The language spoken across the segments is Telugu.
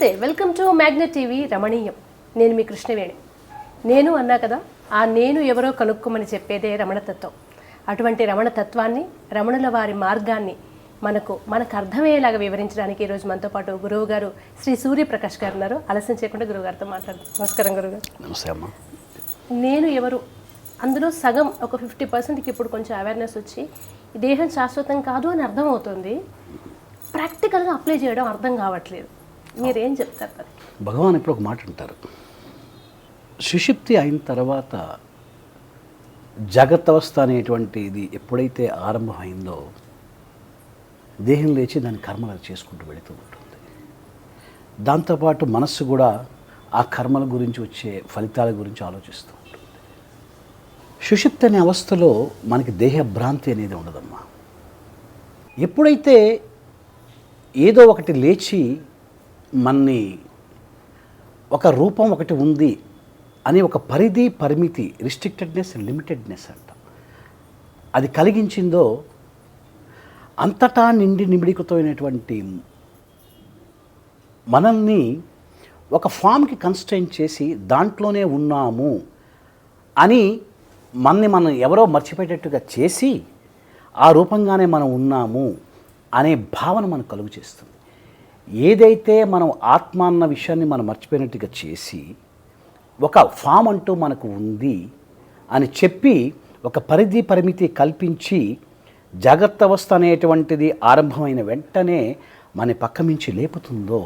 నమస్తే, వెల్కమ్ టు మ్యాగ్నెట్ టీవీ రమణీయం. నేను మీ కృష్ణవేణి. నేను అన్నా కదా, ఆ నేను ఎవరో కనుక్కోమని చెప్పేదే రమణతత్వం. అటువంటి రమణతత్వాన్ని, రమణుల వారి మార్గాన్ని మనకు అర్థమయ్యేలాగా వివరించడానికి ఈరోజు మనతో పాటు గురువు గారు శ్రీ సూర్యప్రకాష్ గారు ఉన్నారు. ఆలస్యం చేయకుండా గురువు గారితో మాట్లాడదాం. నమస్కారం గురుగారు. నమస్తే అమ్మ. నేను ఎవరు అందులో సగం ఒక 50%కి ఇప్పుడు కొంచెం అవేర్నెస్ వచ్చి ఈ దేహం శాశ్వతం కాదు అని అర్థమవుతుంది. ప్రాక్టికల్గా అప్లై చేయడం అర్థం కావట్లేదు. మీరేం చెప్తారు? భగవాన్ ఇప్పుడు ఒక మాట అంటారు, సుషుప్తి అయిన తర్వాత జగత్తవస్థ అనేటువంటిది ఎప్పుడైతే ఆరంభమైందో దేహం లేచి దాని కర్మలు చేసుకుంటూ వెళుతూ ఉంటుంది. దాంతోపాటు మనస్సు కూడా ఆ కర్మల గురించి వచ్చే ఫలితాల గురించి ఆలోచిస్తూ ఉంటుంది. సుషుప్తి అనే అవస్థలో మనకి దేహ భ్రాంతి అనేది ఉండదమ్మా. ఎప్పుడైతే ఏదో ఒకటి లేచి మన్ని ఒక రూపం ఒకటి ఉంది అని ఒక పరిధి, పరిమితి, రిస్ట్రిక్టెడ్నెస్, లిమిటెడ్నెస్ అంటాం, అది కలిగించిందో అంతటా నిండి నిమిడికతమైనటువంటి మనల్ని ఒక ఫామ్కి కన్స్ట్రైన్ చేసి దాంట్లోనే ఉన్నాము అని మనం ఎవరో మర్చిపోయేటట్టుగా చేసి ఆ రూపంగానే మనం ఉన్నాము అనే భావన మనకు కలుగు చేస్తుంది. ఏదైతే మనం ఆత్మ అన్న విషయాన్ని మనం మర్చిపోయినట్టుగా చేసి ఒక ఫామ్ అంటూ మనకు ఉంది అని చెప్పి ఒక పరిధి, పరిమితి కల్పించి జాగ్రత్త అనేటువంటిది ఆరంభమైన వెంటనే మన పక్క నుంచి లేపుతుందో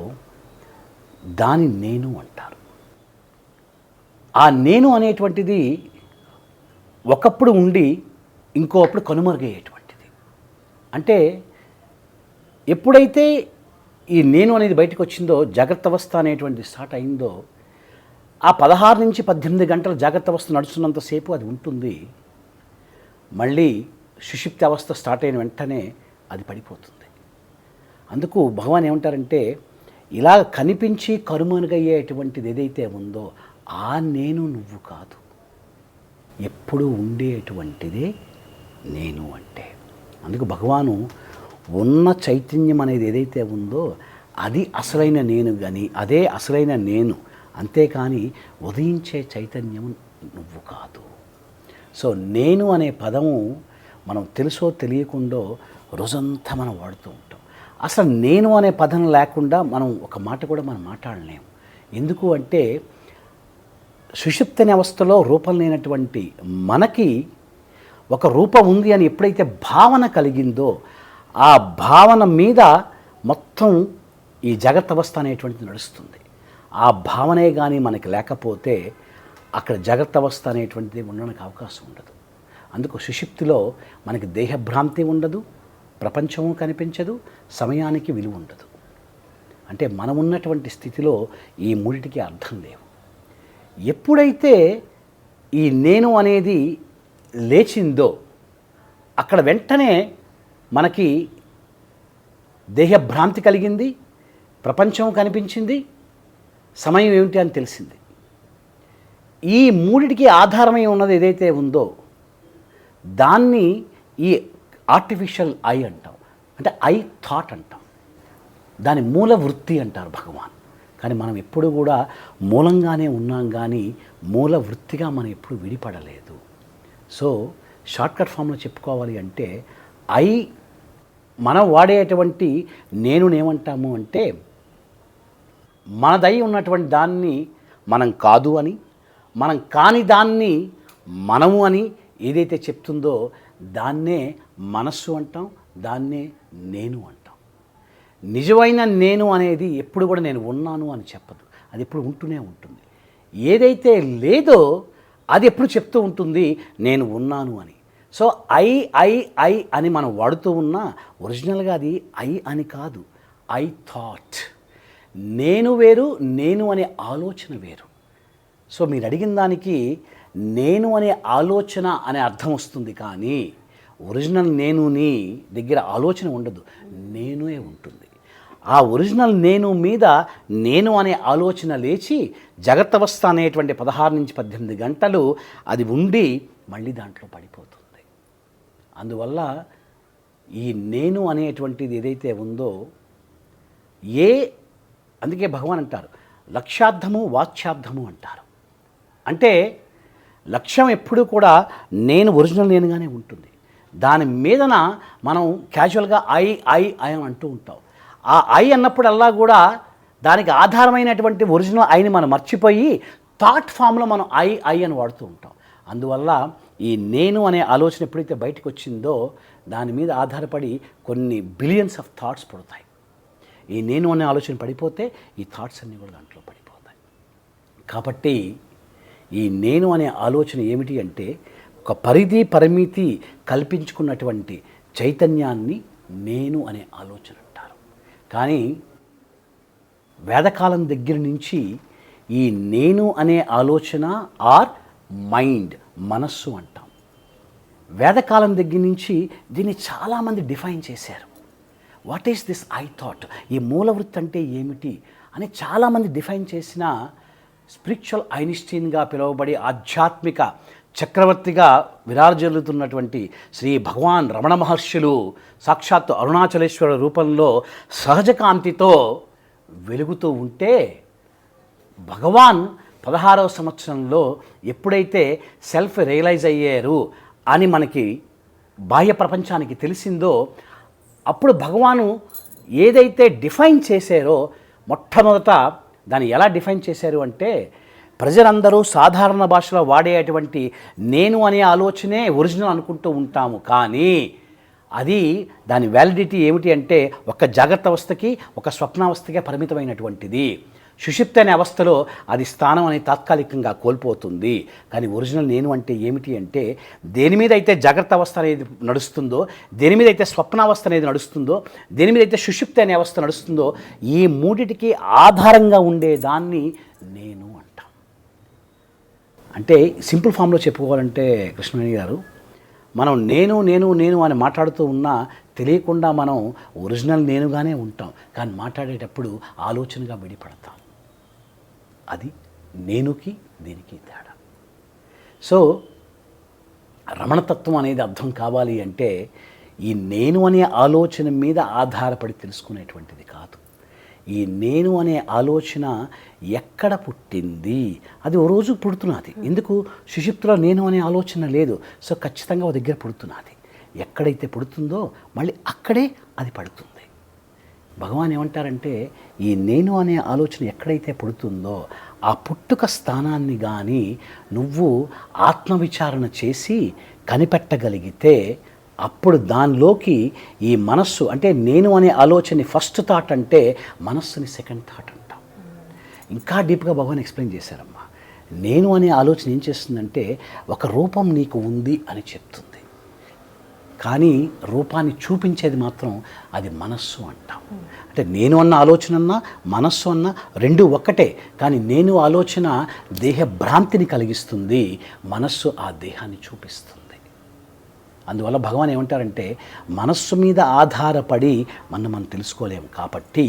దాని నేను అంటారు. ఆ నేను అనేటువంటిది ఒకప్పుడు ఉండి ఇంకోప్పుడు కనుమరుగయ్యేటువంటిది. అంటే ఎప్పుడైతే ఈ నేను అనేది బయటకు వచ్చిందో, జాగ్రత్త అవస్థ అనేటువంటిది స్టార్ట్ అయిందో, ఆ 16 నుంచి 18 గంటల జాగ్రత్త అవస్థ నడుస్తున్నంతసేపు అది ఉంటుంది. మళ్ళీ సుషుప్తి అవస్థ స్టార్ట్ అయిన వెంటనే అది పడిపోతుంది. అందుకు భగవాన్ ఏమంటారంటే, ఇలా కనిపించి కనుమరుగయ్యేటువంటిది ఏదైతే ఉందో ఆ నేను నువ్వు కాదు, ఎప్పుడూ ఉండేటువంటిదే నేను అంటే. అందుకు భగవాను ఉన్న చైతన్యం అనేది ఏదైతే ఉందో అది అసలైన నేను, కానీ అదే అసలైన నేను, అంతేకాని ఉదయించే చైతన్యం నువ్వు కాదు. సో నేను అనే పదము మనం తెలుసో తెలియకుండా రోజంతా మనం వాడుతూ ఉంటాం. అసలు నేను అనే పదం లేకుండా మనం ఒక మాట కూడా మనం మాట్లాడలేము. ఎందుకు అంటే సుషుప్తి అనే అవస్థలో రూపం లేనటువంటి మనకి ఒక రూపం ఉంది అని ఎప్పుడైతే భావన కలిగిందో ఆ భావన మీద మొత్తం ఈ జగత్ అవస్థ అనేటువంటిది నడుస్తుంది. ఆ భావనే కానీ మనకి లేకపోతే అక్కడ జగత్ అవస్థ అనేటువంటిది ఉండడానికి అవకాశం ఉండదు. అందుకు సుషుప్తిలో మనకి దేహభ్రాంతి ఉండదు, ప్రపంచము కనిపించదు, సమయానికి విలువ ఉండదు. అంటే మనం ఉన్నటువంటి స్థితిలో ఈ మూడిటికి అర్థం లేవు. ఎప్పుడైతే ఈ నేను అనేది లేచిందో అక్కడ వెంటనే మనకి దేహభ్రాంతి కలిగింది, ప్రపంచం కనిపించింది, సమయం ఏమిటి అని తెలిసింది. ఈ మూడిటికి ఆధారమై ఉన్నది ఏదైతే ఉందో దాన్ని ఈ ఆర్టిఫిషియల్ ఐ అంటాం, అంటే ఐ థాట్ అంటాం. దాని మూల వృత్తి అంటారు భగవాన్. కానీ మనం ఎప్పుడు కూడా మూలంగానే ఉన్నాం, కానీ మూల వృత్తిగా మనం ఎప్పుడు విడిపడలేదు. సో షార్ట్కట్ ఫామ్లో చెప్పుకోవాలి అంటే మనం వాడేటువంటి నేనునేమంటాము అంటే మనదై ఉన్నటువంటి దాన్ని మనం కాదు అని, మనం కాని దాన్ని మనము అని ఏదైతే చెప్తుందో దాన్నే మనస్సు అంటాం, దాన్నే నేను అంటాం. నిజమైన నేను అనేది ఎప్పుడు కూడా నేను ఉన్నాను అని చెప్పదు, అది ఎప్పుడు ఉంటూనే ఉంటుంది. ఏదైతే లేదో అది ఎప్పుడు చెప్తూ ఉంటుంది నేను ఉన్నాను అని. సో ఐ ఐ ఐ అని మనం వాడుతూ ఉన్నా ఒరిజినల్గా అది ఐ అని కాదు, ఐ థాట్. నేను వేరు, నేను అనే ఆలోచన వేరు. సో మీరు అడిగిన దానికి నేను అనే ఆలోచన అనే అర్థం వస్తుంది, కానీ ఒరిజినల్ నేనుని దగ్గర ఆలోచన ఉండదు, నేనే ఉంటుంది. ఆ ఒరిజినల్ నేను మీద నేను అనే ఆలోచన లేచి జగత్తవస్థ అనేటువంటి 16 నుంచి 18 గంటలు అది ఉండి మళ్ళీ దాంట్లో పడిపోతుంది. అందువల్ల ఈ నేను అనేటువంటిది ఏదైతే ఉందో ఏ అందుకే భగవాన్ అంటారు లక్ష్యార్థము వాచ్యార్థము అంటారు. అంటే లక్ష్యం ఎప్పుడూ కూడా నేను ఒరిజినల్ నేనుగానే ఉంటుంది. దాని మీదన మనం క్యాజువల్గా ఐ అని అంటూ ఉంటాం. ఆ ఐ అన్నప్పుడల్లా కూడా దానికి ఆధారమైనటువంటి ఒరిజినల్ ఐని మనం మర్చిపోయి థాట్ ఫామ్లో మనం ఐ అని వాడుతూ ఉంటాం. అందువల్ల ఈ నేను అనే ఆలోచన ఎప్పుడైతే బయటకు వచ్చిందో దాని మీద ఆధారపడి కొన్ని బిలియన్స్ ఆఫ్ థాట్స్ పడతాయి. ఈ నేను అనే ఆలోచన పడిపోతే ఈ థాట్స్ అన్నీ కూడా దాంట్లో పడిపోతాయి. కాబట్టి ఈ నేను అనే ఆలోచన ఏమిటి అంటే ఒక పరిమితి కల్పించుకున్నటువంటి చైతన్యాన్ని నేను అనే ఆలోచన అంటారు. కానీ వేదకాలం దగ్గర నుంచి ఈ నేను అనే ఆలోచన ఆర్ మైండ్ మనస్సు అంటాం. వేదకాలం దగ్గర నుంచి దీన్ని చాలామంది డిఫైన్ చేశారు. What is this I thought, ఈ మూలవృత్తి అంటే ఏమిటి అని చాలామంది డిఫైన్ చేసిన స్పిరిచువల్ ఐన్స్టీన్గా పిలువబడి ఆధ్యాత్మిక చక్రవర్తిగా విరాజిల్లుతున్నటువంటి శ్రీ భగవాన్ రమణ మహర్షులు సాక్షాత్తు అరుణాచలేశ్వర రూపంలో సహజ కాంతితో వెలుగుతూ ఉంటే భగవాన్ 16వ సంవత్సరంలో ఎప్పుడైతే సెల్ఫ్ రియలైజ్ అయ్యారు అని మనకి బాహ్య ప్రపంచానికి తెలిసిందో అప్పుడు భగవాను ఏదైతే డిఫైన్ చేశారో మొట్టమొదట దాన్ని ఎలా డిఫైన్ చేశారు అంటే ప్రజలందరూ సాధారణ భాషలో వాడేటువంటి నేను అనే ఆలోచనే ఒరిజినల్ అనుకుంటూ ఉంటాము. కానీ అది దాని వ్యాలిడిటీ ఏమిటి అంటే ఒక జాగ్రత్త అవస్థకి ఒక స్వప్నావస్థకే పరిమితమైనటువంటిది. సుషుప్తి అనే అవస్థలో అది స్థానం అనేది తాత్కాలికంగా కోల్పోతుంది. కానీ ఒరిజినల్ నేను అంటే ఏమిటి అంటే దేని మీద అయితే జాగ్రత్త అవస్థ అనేది నడుస్తుందో, దేని మీద అయితే స్వప్నావస్థ అనేది నడుస్తుందో, దేని మీద అయితే సుషుప్తి అనే అవస్థ నడుస్తుందో ఈ మూడిటికి ఆధారంగా ఉండేదాన్ని నేను అంటాం. అంటే సింపుల్ ఫామ్లో చెప్పుకోవాలంటే కృష్ణవేణి గారు, మనం నేను అని మాట్లాడుతూ ఉన్నా తెలియకుండా మనం ఒరిజినల్ నేనుగానే ఉంటాం. కానీ మాట్లాడేటప్పుడు ఆలోచనగా విడిపడతాం. అది నేనుకి దీనికి తేడా. సో రమణతత్వం అనేది అర్థం కావాలి అంటే ఈ నేను అనే ఆలోచన మీద ఆధారపడి తెలుసుకునేటువంటిది కాదు. ఈ నేను అనే ఆలోచన ఎక్కడ పుట్టింది, అది ఓ రోజు పుడుతున్నది. ఎందుకు సుషుప్తిలో నేను అనే ఆలోచన లేదు. సో ఖచ్చితంగా ఓ దగ్గర పుడుతున్నది. ఎక్కడైతే పుడుతుందో మళ్ళీ అక్కడే అది పడుతుంది. భగవాన్ ఏమంటారంటే ఈ నేను అనే ఆలోచన ఎక్కడైతే పుడుతుందో ఆ పుట్టుక స్థానాన్ని కానీ నువ్వు ఆత్మవిచారణ చేసి కనిపెట్టగలిగితే అప్పుడు దానిలోకి ఈ మనస్సు అంటే నేను అనే ఆలోచనని ఫస్ట్ థాట్ అంటే మనస్సుని సెకండ్ థాట్ అంటాం. ఇంకా డీప్గా భగవాన్ ఎక్స్ప్లెయిన్ చేశారమ్మా. నేను అనే ఆలోచన ఏం చేస్తుందంటే ఒక రూపం నీకు ఉంది అని చెప్తుంది. కానీ రూపాన్ని చూపించేది మాత్రం అది మనస్సు అంటాం. అంటే నేను అన్న ఆలోచన అన్నా మనస్సు అన్నా రెండు ఒక్కటే. కానీ నేను ఆలోచన దేహ భ్రాంతిని కలిగిస్తుంది, మనస్సు ఆ దేహాన్ని చూపిస్తుంది. అందువల్ల భగవాన్ ఏమంటారంటే మనస్సు మీద ఆధారపడి మనం తెలుసుకోలేము. కాబట్టి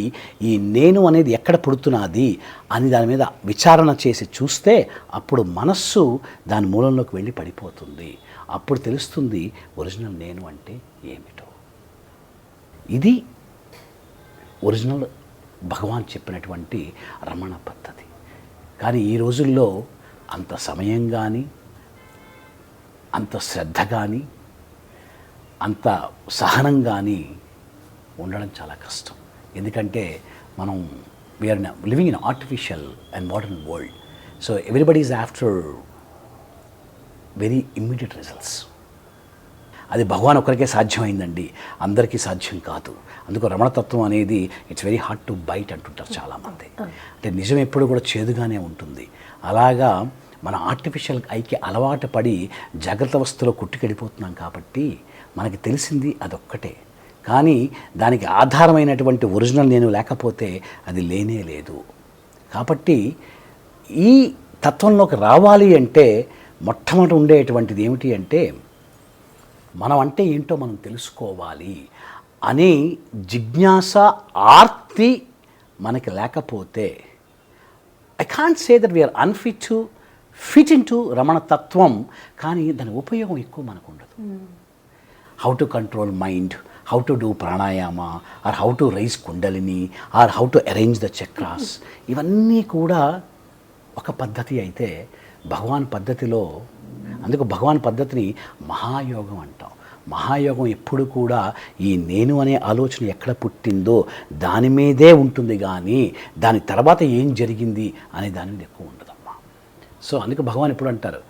ఈ నేను అనేది ఎక్కడ పుడుతున్నది అని దాని మీద విచారణ చేసి చూస్తే అప్పుడు మనస్సు దాని మూలంలోకి వెళ్ళి పడిపోతుంది. అప్పుడు తెలుస్తుంది ఒరిజినల్ నేను అంటే ఏమిటో. ఇది ఒరిజినల్ భగవాన్ చెప్పినటువంటి రమణ పద్ధతి. కానీ ఈ రోజుల్లో అంత సమయం కానీ అంత శ్రద్ధ కానీ అంత సహనం కానీ ఉండడం చాలా కష్టం. ఎందుకంటే మనం we are living in artificial and modern world. So everybody is after very immediate results. అది భగవాన్ ఒకరికే సాధ్యమైందండి, అందరికీ సాధ్యం కాదు. అందుకు రమణతత్వం అనేది it's very hard to bite అంటుంటారు చాలామంది. అంటే నిజం ఎప్పుడు కూడా చేదుగానే ఉంటుంది. అలాగా మన ఆర్టిఫిషియల్ ఐకి అలవాటు పడి జాగ్రత్త అవస్థలో కొట్టుకెళ్ళిపోతున్నాం. కాబట్టి మనకి తెలిసింది అదొక్కటే. కానీ దానికి ఆధారమైనటువంటి ఒరిజినల్ నేను లేకపోతే అది లేనే లేదు. కాబట్టి ఈ తత్వంలోకి రావాలి అంటే మొట్టమొదటి ఉండేటువంటిది ఏమిటి అంటే మనం అంటే ఏంటో మనం తెలుసుకోవాలి అనే జిజ్ఞాస ఆర్తి మనకి లేకపోతే I can't say that we are unfit to fit into రమణతత్వం. కానీ దాని ఉపయోగం ఎక్కువ మనకు ఉండదు. How to control mind, how to do pranayama, or how to raise kundalini, or how to arrange the chakras. ఇవన్నీ కూడా ఒక పద్ధతి అయితే భగవాన్ పద్ధతిలో, అందుకు భగవాన్ పద్ధతిని మహాయోగం అంటాం. మహాయోగం ఎప్పుడు కూడా ఈ నేను అనే ఆలోచన ఎక్కడ పుట్టిందో దాని మీదే ఉంటుంది, కానీ దాని తర్వాత ఏం జరిగింది అనే దాని మీద ఎక్కువ ఉండదమ్మా. సో అందుకు భగవాన్ ఎప్పుడు అంటారు,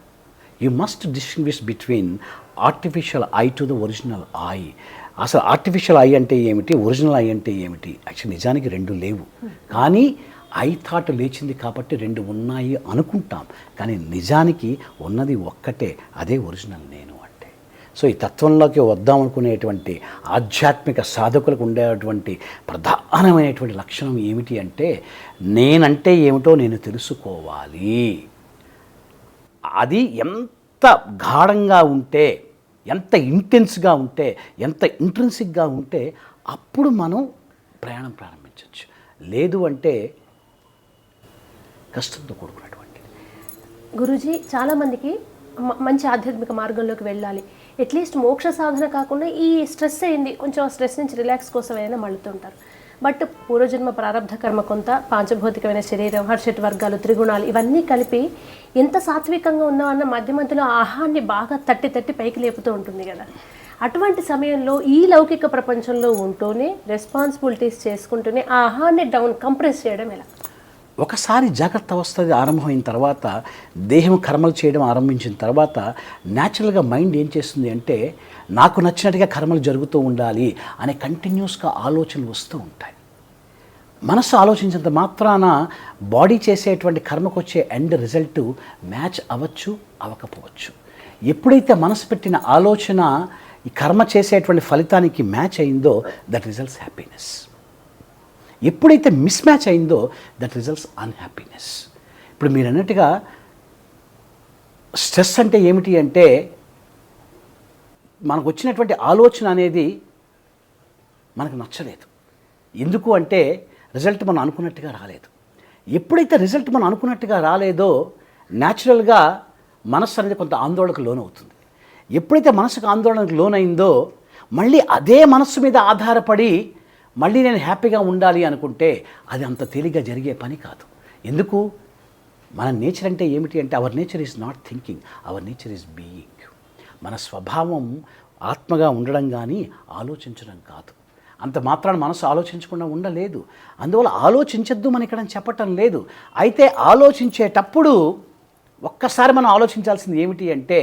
you must distinguish between artificial I to the original I. అసలు ఆర్టిఫిషియల్ ఐ అంటే ఏమిటి, ఒరిజినల్ ఐ అంటే ఏమిటి? యాక్చువల్ నిజానికి రెండు లేవు, కానీ ఐ థాట్ లేచింది కాబట్టి రెండు ఉన్నాయి అనుకుంటాం, కానీ నిజానికి ఉన్నది ఒక్కటే, అదే ఒరిజినల్ నేను అంటే. సో ఈ తత్వంలోకి వద్దామనుకునేటువంటి ఆధ్యాత్మిక సాధకులకు ఉండేటువంటి ప్రధానమైనటువంటి లక్షణం ఏమిటి అంటే, నేనంటే ఏమిటో నేను తెలుసుకోవాలి. అది ఎంత గాఢంగా ఉంటే, ఎంత ఇంటెన్స్గా ఉంటే, ఎంత ఇంట్రెన్సిక్గా ఉంటే అప్పుడు మనం ప్రయాణం ప్రారంభించవచ్చు. లేదు అంటే కష్టంతో కూడుకున్నటువంటి. గురూజీ, చాలామందికి మంచి ఆధ్యాత్మిక మార్గంలోకి వెళ్ళాలి, అట్లీస్ట్ మోక్ష సాధన కాకుండా ఈ స్ట్రెస్ అయింది కొంచెం, ఆ స్ట్రెస్ నుంచి రిలాక్స్ కోసం ఏదైనా మళ్ళుతుంటారు. బట్ పూర్వజన్మ ప్రారంభ కర్మ కొంత, పాంచభౌతికమైన శరీరం, హర్షట్ వర్గాలు, త్రిగుణాలు ఇవన్నీ కలిపి ఎంత సాత్వికంగా ఉన్నామన్న మధ్య మధ్యలో ఆహాన్ని బాగా తట్టి పైకి లేపుతూ ఉంటుంది కదా. అటువంటి సమయంలో ఈ లౌకిక ప్రపంచంలో ఉంటూనే రెస్పాన్సిబిలిటీస్ చేసుకుంటూనే ఆ ఆహాన్ని కంప్రెస్ చేయడం ఎలా? ఒకసారి జాగ్రత్త అవస్థ ఆరంభమైన తర్వాత, దేహం కర్మలు చేయడం ఆరంభించిన తర్వాత న్యాచురల్గా మైండ్ ఏం చేస్తుంది అంటే, నాకు నచ్చినట్టుగా కర్మలు జరుగుతూ ఉండాలి అనే కంటిన్యూస్గా ఆలోచనలు వస్తూ ఉంటాయి. మనసు ఆలోచించినంత మాత్రాన బాడీ చేసేటువంటి కర్మకు వచ్చే ఎండ్ రిజల్ట్ మ్యాచ్ అవ్వచ్చు, అవ్వకపోవచ్చు. ఎప్పుడైతే మనసు పెట్టిన ఆలోచన ఈ కర్మ చేసేటువంటి ఫలితానికి మ్యాచ్ అయిందో, దట్ రిజల్ట్స్ హ్యాపీనెస్. ఎప్పుడైతే మిస్ మ్యాచ్ అయిందో, దట్ రిజల్ట్స్ అన్హ్యాపీనెస్. ఇప్పుడు మీరు అన్నట్టుగా స్ట్రెస్ అంటే ఏమిటి అంటే, మనకు వచ్చినటువంటి ఆలోచన అనేది మనకు నచ్చలేదు. ఎందుకు అంటే రిజల్ట్ మనం అనుకున్నట్టుగా రాలేదు. ఎప్పుడైతే రిజల్ట్ మనం అనుకున్నట్టుగా రాలేదో, న్యాచురల్గా మనస్సు అనేది కొంత ఆందోళనకు లోనవుతుంది. ఎప్పుడైతే మనసుకు ఆందోళనకు లోనైందో, మళ్ళీ అదే మనస్సు మీద ఆధారపడి మళ్ళీ నేను హ్యాపీగా ఉండాలి అనుకుంటే అది అంత తేలిగ్గా జరిగే పని కాదు. ఎందుకు? మన నేచర్ అంటే ఏమిటి అంటే, hour nature is not thinking, hour nature is being. మన స్వభావం ఆత్మగా ఉండడం కానీ ఆలోచించడం కాదు. అంత మాత్రాన మనసు ఆలోచించకుండా ఉండలేదు. అందువల్ల ఆలోచించద్దు మనం ఇక్కడ చెప్పటం లేదు. అయితే ఆలోచించేటప్పుడు ఒక్కసారి మనం ఆలోచించాల్సింది ఏమిటి అంటే,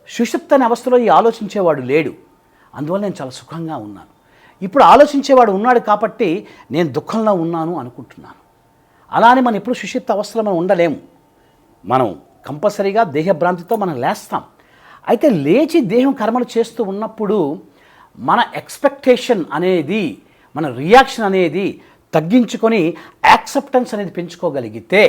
సుషుప్త అవస్థలో ఈ ఆలోచించేవాడు లేడు, అందువల్ల నేను చాలా సుఖంగా ఉన్నాను. ఇప్పుడు ఆలోచించేవాడు ఉన్నాడు కాబట్టి నేను దుఃఖంలో ఉన్నాను అనుకుంటున్నాను. అలానే మనం ఎప్పుడు సుషుప్త అవస్థలో మనం ఉండలేము. మనం కంపల్సరీగా దేహభ్రాంతితో మనం లేస్తాం. అయితే లేచి దేహం కర్మలు చేస్తూ ఉన్నప్పుడు మన ఎక్స్పెక్టేషన్ అనేది, మన రియాక్షన్ అనేది తగ్గించుకొని యాక్సెప్టెన్స్ అనేది పెంచుకోగలిగితే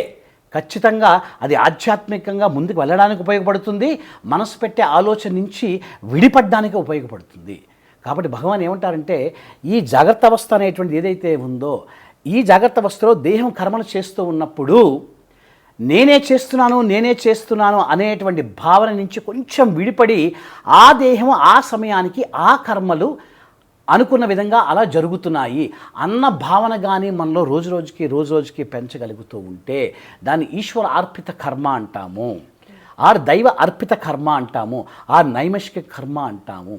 ఖచ్చితంగా అది ఆధ్యాత్మికంగా ముందుకు వెళ్ళడానికి ఉపయోగపడుతుంది, మనసు పెట్టే ఆలోచన నుంచి విడిపడడానికి ఉపయోగపడుతుంది. కాబట్టి భగవాన్ ఏమంటారంటే, ఈ జాగ్రత్త అవస్థ అనేటువంటిది ఏదైతే ఉందో, ఈ జాగ్రత్త అవస్థలో దేహం కర్మలు చేస్తూ ఉన్నప్పుడు నేనే చేస్తున్నాను అనేటువంటి భావన నుంచి కొంచెం విడిపడి, ఆ దేహం ఆ సమయానికి ఆ కర్మలు అనుకున్న విధంగా అలా జరుగుతున్నాయి అన్న భావన కానీ మనలో రోజు రోజుకి పెంచగలుగుతూ ఉంటే దాన్ని ఈశ్వర అర్పిత కర్మ అంటాము, ఆర్ దైవ అర్పిత కర్మ అంటాము, ఆర్ నైమిషిక కర్మ అంటాము.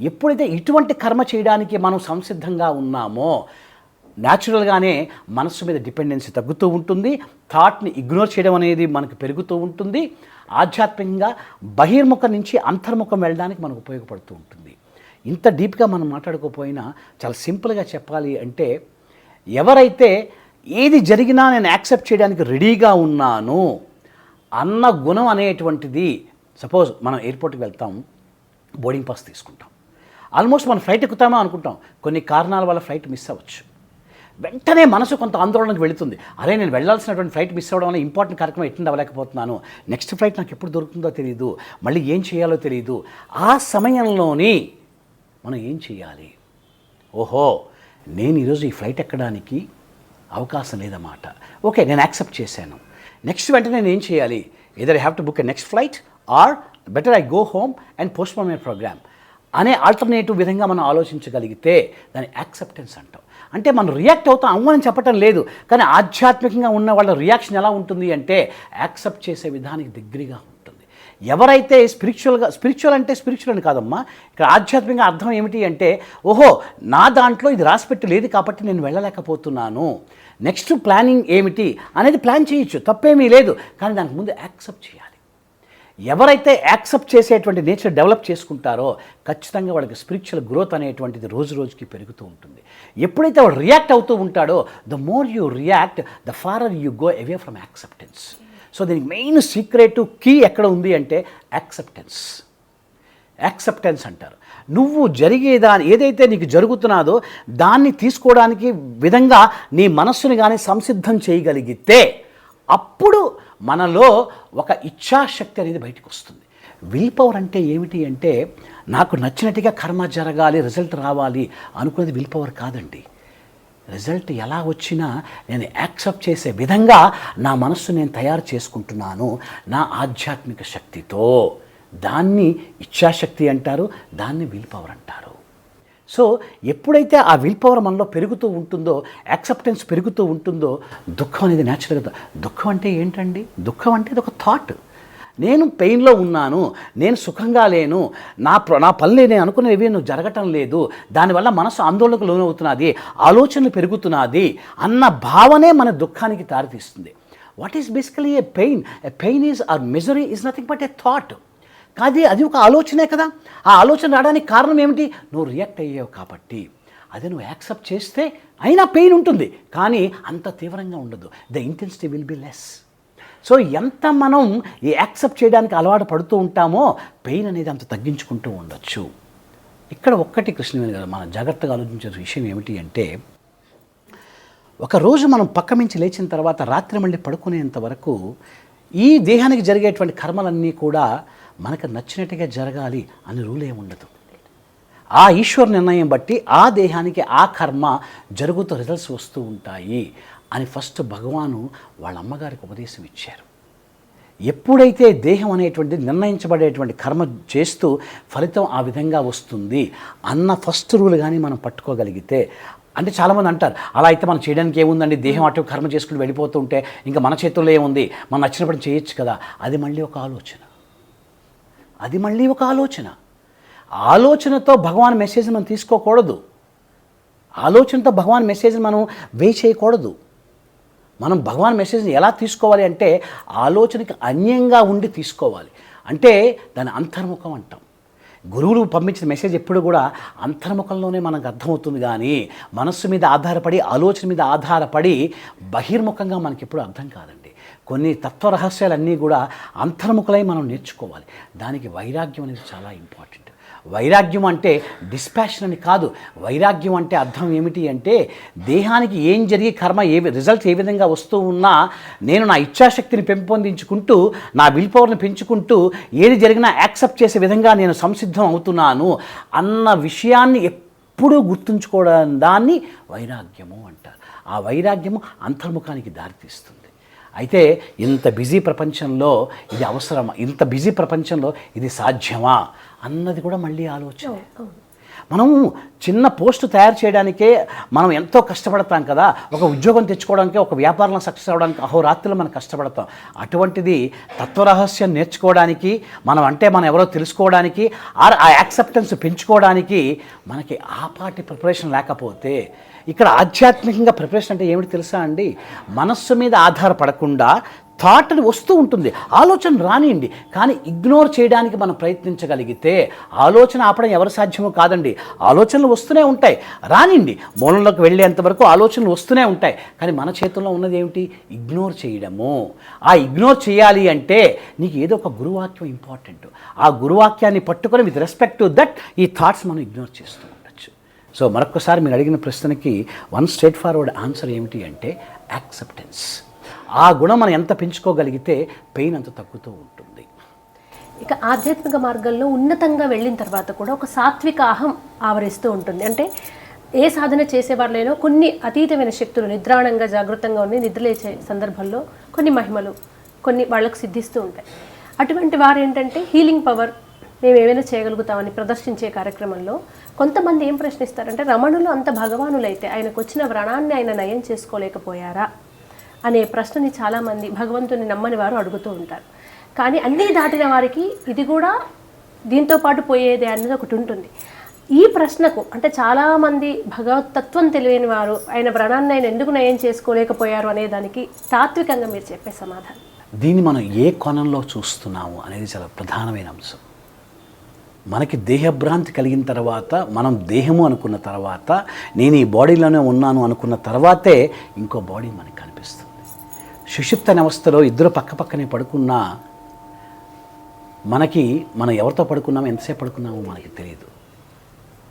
ఎప్పుడైతే ఇటువంటి కర్మ చేయడానికి మనం సంసిద్ధంగా ఉన్నామో, న్యాచురల్గానే మనస్సు మీద డిపెండెన్సీ తగ్గుతూ ఉంటుంది, థాట్ని ఇగ్నోర్ చేయడం అనేది మనకు పెరుగుతూ ఉంటుంది, ఆధ్యాత్మికంగా బహిర్ముఖం నుంచి అంతర్ముఖం వెళ్ళడానికి మనకు ఉపయోగపడుతూ ఉంటుంది. ఇంత డీప్గా మనం మాట్లాడుకోపోయినా చాలా సింపుల్గా చెప్పాలి అంటే, ఎవరైతే ఏది జరిగినా నేను యాక్సెప్ట్ చేయడానికి రెడీగా ఉన్నాను అన్న గుణం అనేటువంటిది, సపోజ్ మనం ఎయిర్పోర్ట్కి వెళ్తాం, బోర్డింగ్ పాస్ తీసుకుంటాం, ఆల్మోస్ట్ మనం ఫ్లైట్ ఎక్కుతామో అనుకుంటాం, కొన్ని కారణాల వల్ల ఫ్లైట్ మిస్ అవ్వచ్చు. వెంటనే మనసు కొంత ఆందోళనకు వెళుతుంది, అరే నేను వెళ్ళాల్సినటువంటి ఫ్లైట్ మిస్ అవ్వడం వల్ల ఇంపార్టెంట్ కార్యక్రమం అటెండ్ అవ్వలేకపోతున్నాను, నెక్స్ట్ ఫ్లైట్ నాకు ఎప్పుడు దొరుకుతుందో తెలియదు, మళ్ళీ ఏం చేయాలో తెలియదు. ఆ సమయంలోని మనం ఏం చేయాలి? ఓహో, నేను ఈరోజు ఈ ఫ్లైట్ ఎక్కడానికి అవకాశం లేదన్నమాట, ఓకే నేను యాక్సెప్ట్ చేశాను. నెక్స్ట్ వెంటనే నేను ఏం చేయాలి? either I have to book a next flight or better I go home and postpone my program. అనే ఆల్టర్నేటివ్ విధంగా మనం ఆలోచించగలిగితే దాన్ని యాక్సెప్టెన్స్ అంటాం. అంటే మనం రియాక్ట్ అవుతాం, అవ్వని చెప్పటం లేదు, కానీ ఆధ్యాత్మికంగా ఉన్న వాళ్ళ రియాక్షన్ ఎలా ఉంటుంది అంటే యాక్సెప్ట్ చేసే విధానికి దగ్గరగా ఉంటుంది. ఎవరైతే స్పిరిచువల్ అంటే స్పిరిచువల్ అని కాదమ్మా, ఇక్కడ ఆధ్యాత్మికంగా అర్థం ఏమిటి అంటే, ఓహో నా దాంట్లో ఇది రాసిపెట్టి లేదు కాబట్టి నేను వెళ్ళలేకపోతున్నాను, నెక్స్ట్ ప్లానింగ్ ఏమిటి అనేది ప్లాన్ చేయొచ్చు, తప్పేమీ లేదు, కానీ దానికి ముందు యాక్సెప్ట్ చేయాలి. ఎవరైతే యాక్సెప్ట్ చేసేటువంటి నేచర్ డెవలప్ చేసుకుంటారో ఖచ్చితంగా వాళ్ళకి స్పిరిచువల్ గ్రోత్ అనేటువంటిది రోజు రోజుకి పెరుగుతూ ఉంటుంది. ఎప్పుడైతే వాడు రియాక్ట్ అవుతూ ఉంటాడో, the more you react the Farrer you go away from acceptance. So దీనికి మెయిన్ సీక్రెట్ కీ ఎక్కడ ఉంది అంటే యాక్సెప్టెన్స్ అంటారు. నువ్వు జరిగేదాన్ని ఏదైతే నీకు జరుగుతున్నదో దాన్ని తీసుకోవడానికి విధంగా నీ మనస్సుని కానీ సంసిద్ధం చేయగలిగితే అప్పుడు మనలో ఒక ఇచ్ఛాశక్తి అనేది బయటకు వస్తుంది. విల్ పవర్ అంటే ఏమిటి అంటే, నాకు నచ్చినట్టుగా కర్మ జరగాలి, రిజల్ట్ రావాలి అనుకునేది విల్ పవర్ కాదండి. రిజల్ట్ ఎలా వచ్చినా నేను యాక్సెప్ట్ చేసే విధంగా నా మనస్సు నేను తయారు చేసుకుంటున్నాను నా ఆధ్యాత్మిక శక్తితో. దాన్ని ఇచ్ఛాశక్తి అంటారు, దాన్ని విల్ పవర్ అంటారు. సో ఎప్పుడైతే ఆ విల్ పవర్ మనలో పెరుగుతూ ఉంటుందో, యాక్సెప్టెన్స్ పెరుగుతూ ఉంటుందో, దుఃఖం అనేది న్యాచురల్గా. దుఃఖం అంటే ఏంటండి? దుఃఖం అంటే ఇది ఒక థాట్. నేను పెయిన్లో ఉన్నాను, నేను సుఖంగా లేను, నా పనులు నేను అనుకునేవి నువ్వు జరగటం లేదు, దానివల్ల మనసు ఆందోళనకు లోనవుతున్నది, ఆలోచనలు పెరుగుతున్నది అన్న భావనే మన దుఃఖానికి దారితీస్తుంది. What is basically a pain? A pain is or misery is nothing but a thought. కాదు, అది ఒక ఆలోచనే కదా. ఆ ఆలోచన రావడానికి కారణం ఏమిటి? నువ్వు రియాక్ట్ అయ్యావు కాబట్టి. అదే నువ్వు యాక్సెప్ట్ చేస్తే అయినా పెయిన్ ఉంటుంది, కానీ అంత తీవ్రంగా ఉండదు. The intensity will be less. So ఎంత మనం ఈ యాక్సెప్ట్ చేయడానికి అలవాటు పడుతూ ఉంటామో పెయిన్ అనేది అంత తగ్గించుకుంటూ ఉండొచ్చు. ఇక్కడ ఒక్కటి కృష్ణవేణి గారు మనం జాగ్రత్తగా ఆలోచించే విషయం ఏమిటి అంటే, ఒకరోజు మనం పక్క నుంచి లేచిన తర్వాత రాత్రి మళ్ళీ పడుకునేంత వరకు ఈ దేహానికి జరిగేటువంటి కర్మలన్నీ కూడా మనకు నచ్చినట్టుగా జరగాలి అని రూల్ ఏమి ఉండదు. ఆ ఈశ్వర నిర్ణయం బట్టి ఆ దేహానికి ఆ కర్మ జరుగుతూ రిజల్ట్స్ వస్తూ ఉంటాయి అని ఫస్ట్ భగవాను వాళ్ళ అమ్మగారికి ఉపదేశం ఇచ్చారు. ఎప్పుడైతే దేహం అనేటువంటిది నిర్ణయించబడేటువంటి కర్మ చేస్తూ ఫలితం ఆ విధంగా వస్తుంది అన్న ఫస్ట్ రూల్ కానీ మనం పట్టుకోగలిగితే, అంటే చాలామంది అంటారు అలా అయితే మనం చేయడానికి ఏముందండి, దేహం అటు కర్మ చేసుకుని వెళ్ళిపోతూ ఉంటే ఇంకా మన చేతుల్లో ఏముంది, మనం నచ్చినప్పుడు చేయొచ్చు కదా. అది మళ్ళీ ఒక ఆలోచన. ఆలోచనతో భగవాన్ మెసేజ్ మనం తీసుకోకూడదు. ఆలోచనతో భగవాన్ మెసేజ్ని మనం చేయకూడదు. మనం భగవాన్ మెసేజ్ని ఎలా తీసుకోవాలి అంటే ఆలోచనకి అన్యంగా ఉండి తీసుకోవాలి. అంటే దాని అంతర్ముఖం అంటాం. గురువులు పంపించిన మెసేజ్ ఎప్పుడు కూడా అంతర్ముఖంలోనే మనకు అర్థమవుతుంది, కానీ మనస్సు మీద ఆధారపడి ఆలోచన మీద ఆధారపడి బహిర్ముఖంగా మనకి ఎప్పుడు అర్థం కాదండి. కొన్ని తత్వ రహస్యాలన్నీ కూడా అంతర్ముఖలై మనం నేర్చుకోవాలి. దానికి వైరాగ్యం అనేది చాలా ఇంపార్టెంట్. వైరాగ్యం అంటే డిస్పాషన్ అని కాదు. వైరాగ్యం అంటే అర్థం ఏమిటి అంటే, దేహానికి ఏం జరిగి కర్మ రిజల్ట్స్ ఏ విధంగా వస్తూ ఉన్నా నేను నా ఇచ్ఛాశక్తిని పెంపొందించుకుంటూ నా విల్ పవర్ని పెంచుకుంటూ ఏది జరిగినా యాక్సెప్ట్ చేసే విధంగా నేను సంసిద్ధం అవుతున్నాను అన్న విషయాన్ని ఎప్పుడూ గుర్తుంచుకోవడం దాన్ని వైరాగ్యము అంటారు. ఆ వైరాగ్యము అంతర్ముఖానికి దారితీస్తుంది. అయితే ఇంత బిజీ ప్రపంచంలో ఇది అవసరమా, ఇంత బిజీ ప్రపంచంలో ఇది సాధ్యమా అన్నది కూడా మళ్ళీ ఆలోచన. మనం చిన్న పోస్ట్ తయారు చేయడానికే మనం ఎంతో కష్టపడతాం కదా. ఒక ఉద్యోగం తెచ్చుకోవడానికి, ఒక వ్యాపారంలో సక్సెస్ అవ్వడానికి అహోరాత్రులు మనం కష్టపడతాం. అటువంటిది తత్వరహస్యం నేర్చుకోవడానికి, మనం ఎవరో తెలుసుకోవడానికి, ఆ యాక్సెప్టెన్స్ పెంచుకోవడానికి మనకి ఆపాటి ప్రిపరేషన్ లేకపోతే, ఇక్కడ ఆధ్యాత్మికంగా ప్రిపరేషన్ అంటే ఏమిటి తెలుసా అండి? మనస్సు మీద ఆధారపడకుండా థాట్ వస్తూ ఉంటుంది, ఆలోచన రానియండి, కానీ ఇగ్నోర్ చేయడానికి మనం ప్రయత్నించగలిగితే, ఆలోచన ఆపడం ఎవరు సాధ్యమో కాదండి. ఆలోచనలు వస్తూనే ఉంటాయి, రానిండి, మూలంలోకి వెళ్ళేంత వరకు ఆలోచనలు వస్తూనే ఉంటాయి. కానీ మన చేతుల్లో ఉన్నది ఏమిటి? ఇగ్నోర్ చేయడము. ఆ ఇగ్నోర్ చేయాలి అంటే నీకు ఏదో ఒక గురువాక్యం ఇంపార్టెంట్. ఆ గురువాక్యాన్ని పట్టుకొని విత్ రెస్పెక్ట్ టు దట్ ఈ థాట్స్ మనం ఇగ్నోర్ చేస్తూ ఉండొచ్చు. సో మరొకసారి మీరు అడిగిన ప్రశ్నకి వన్ స్ట్రైట్ ఫార్వర్డ్ ఆన్సర్ ఏమిటి అంటే యాక్సెప్టెన్స్. ఆ గుణం మనం ఎంత పెంచుకోగలిగితే పెయిన్ అంత తగ్గుతూ ఉంటుంది. ఇక ఆధ్యాత్మిక మార్గంలో ఉన్నతంగా వెళ్ళిన తర్వాత కూడా ఒక సాత్విక అహం ఆవరిస్తూ ఉంటుంది. అంటే ఏ సాధన చేసేవాళ్ళైనా కొన్ని అతీతమైన శక్తులు నిద్రాణంగా జాగృతంగా ఉండి నిద్రలేచే సందర్భంలో కొన్ని మహిమలు కొన్ని వాళ్ళకు సిద్ధిస్తూ ఉంటాయి. అటువంటి వారు ఏంటంటే హీలింగ్ పవర్, మేము ఏమైనా చేయగలుగుతామని ప్రదర్శించే కార్యక్రమంలో కొంతమంది ఏం ప్రశ్నిస్తారంటే, రమణులు అంత భగవానులైతే ఆయనకు వచ్చిన వ్రణాన్ని ఆయన నయం చేసుకోలేకపోయారా అనే ప్రశ్నని చాలామంది భగవంతుని నమ్మని వారు అడుగుతూ ఉంటారు. కానీ అన్నీ దాటిన వారికి ఇది కూడా దీంతో పాటు పోయేదే అనేది ఒకటి ఉంటుంది. ఈ ప్రశ్నకు అంటే చాలామంది భగవతత్వం తెలియని వారు ఆయన వ్రణాన్ని ఆయన ఎందుకు నయం చేసుకోలేకపోయారు అనే దానికి తాత్వికంగా మీరు చెప్పే సమాధానం. దీన్ని మనం ఏ కోణంలో చూస్తున్నాము అనేది చాలా ప్రధానమైన అంశం. మనకి దేహభ్రాంతి కలిగిన తర్వాత, మనం దేహము అనుకున్న తర్వాత, నేను ఈ బాడీలోనే ఉన్నాను అనుకున్న తర్వాతే ఇంకో బాడీ మనకి కనిపిస్తుంది. సుషుప్త అవస్థలో ఇద్దరు పక్కపక్కనే పడుకున్నా మనం ఎవరితో పడుకున్నామో ఎంతసేపు పడుకున్నామో మనకి తెలియదు.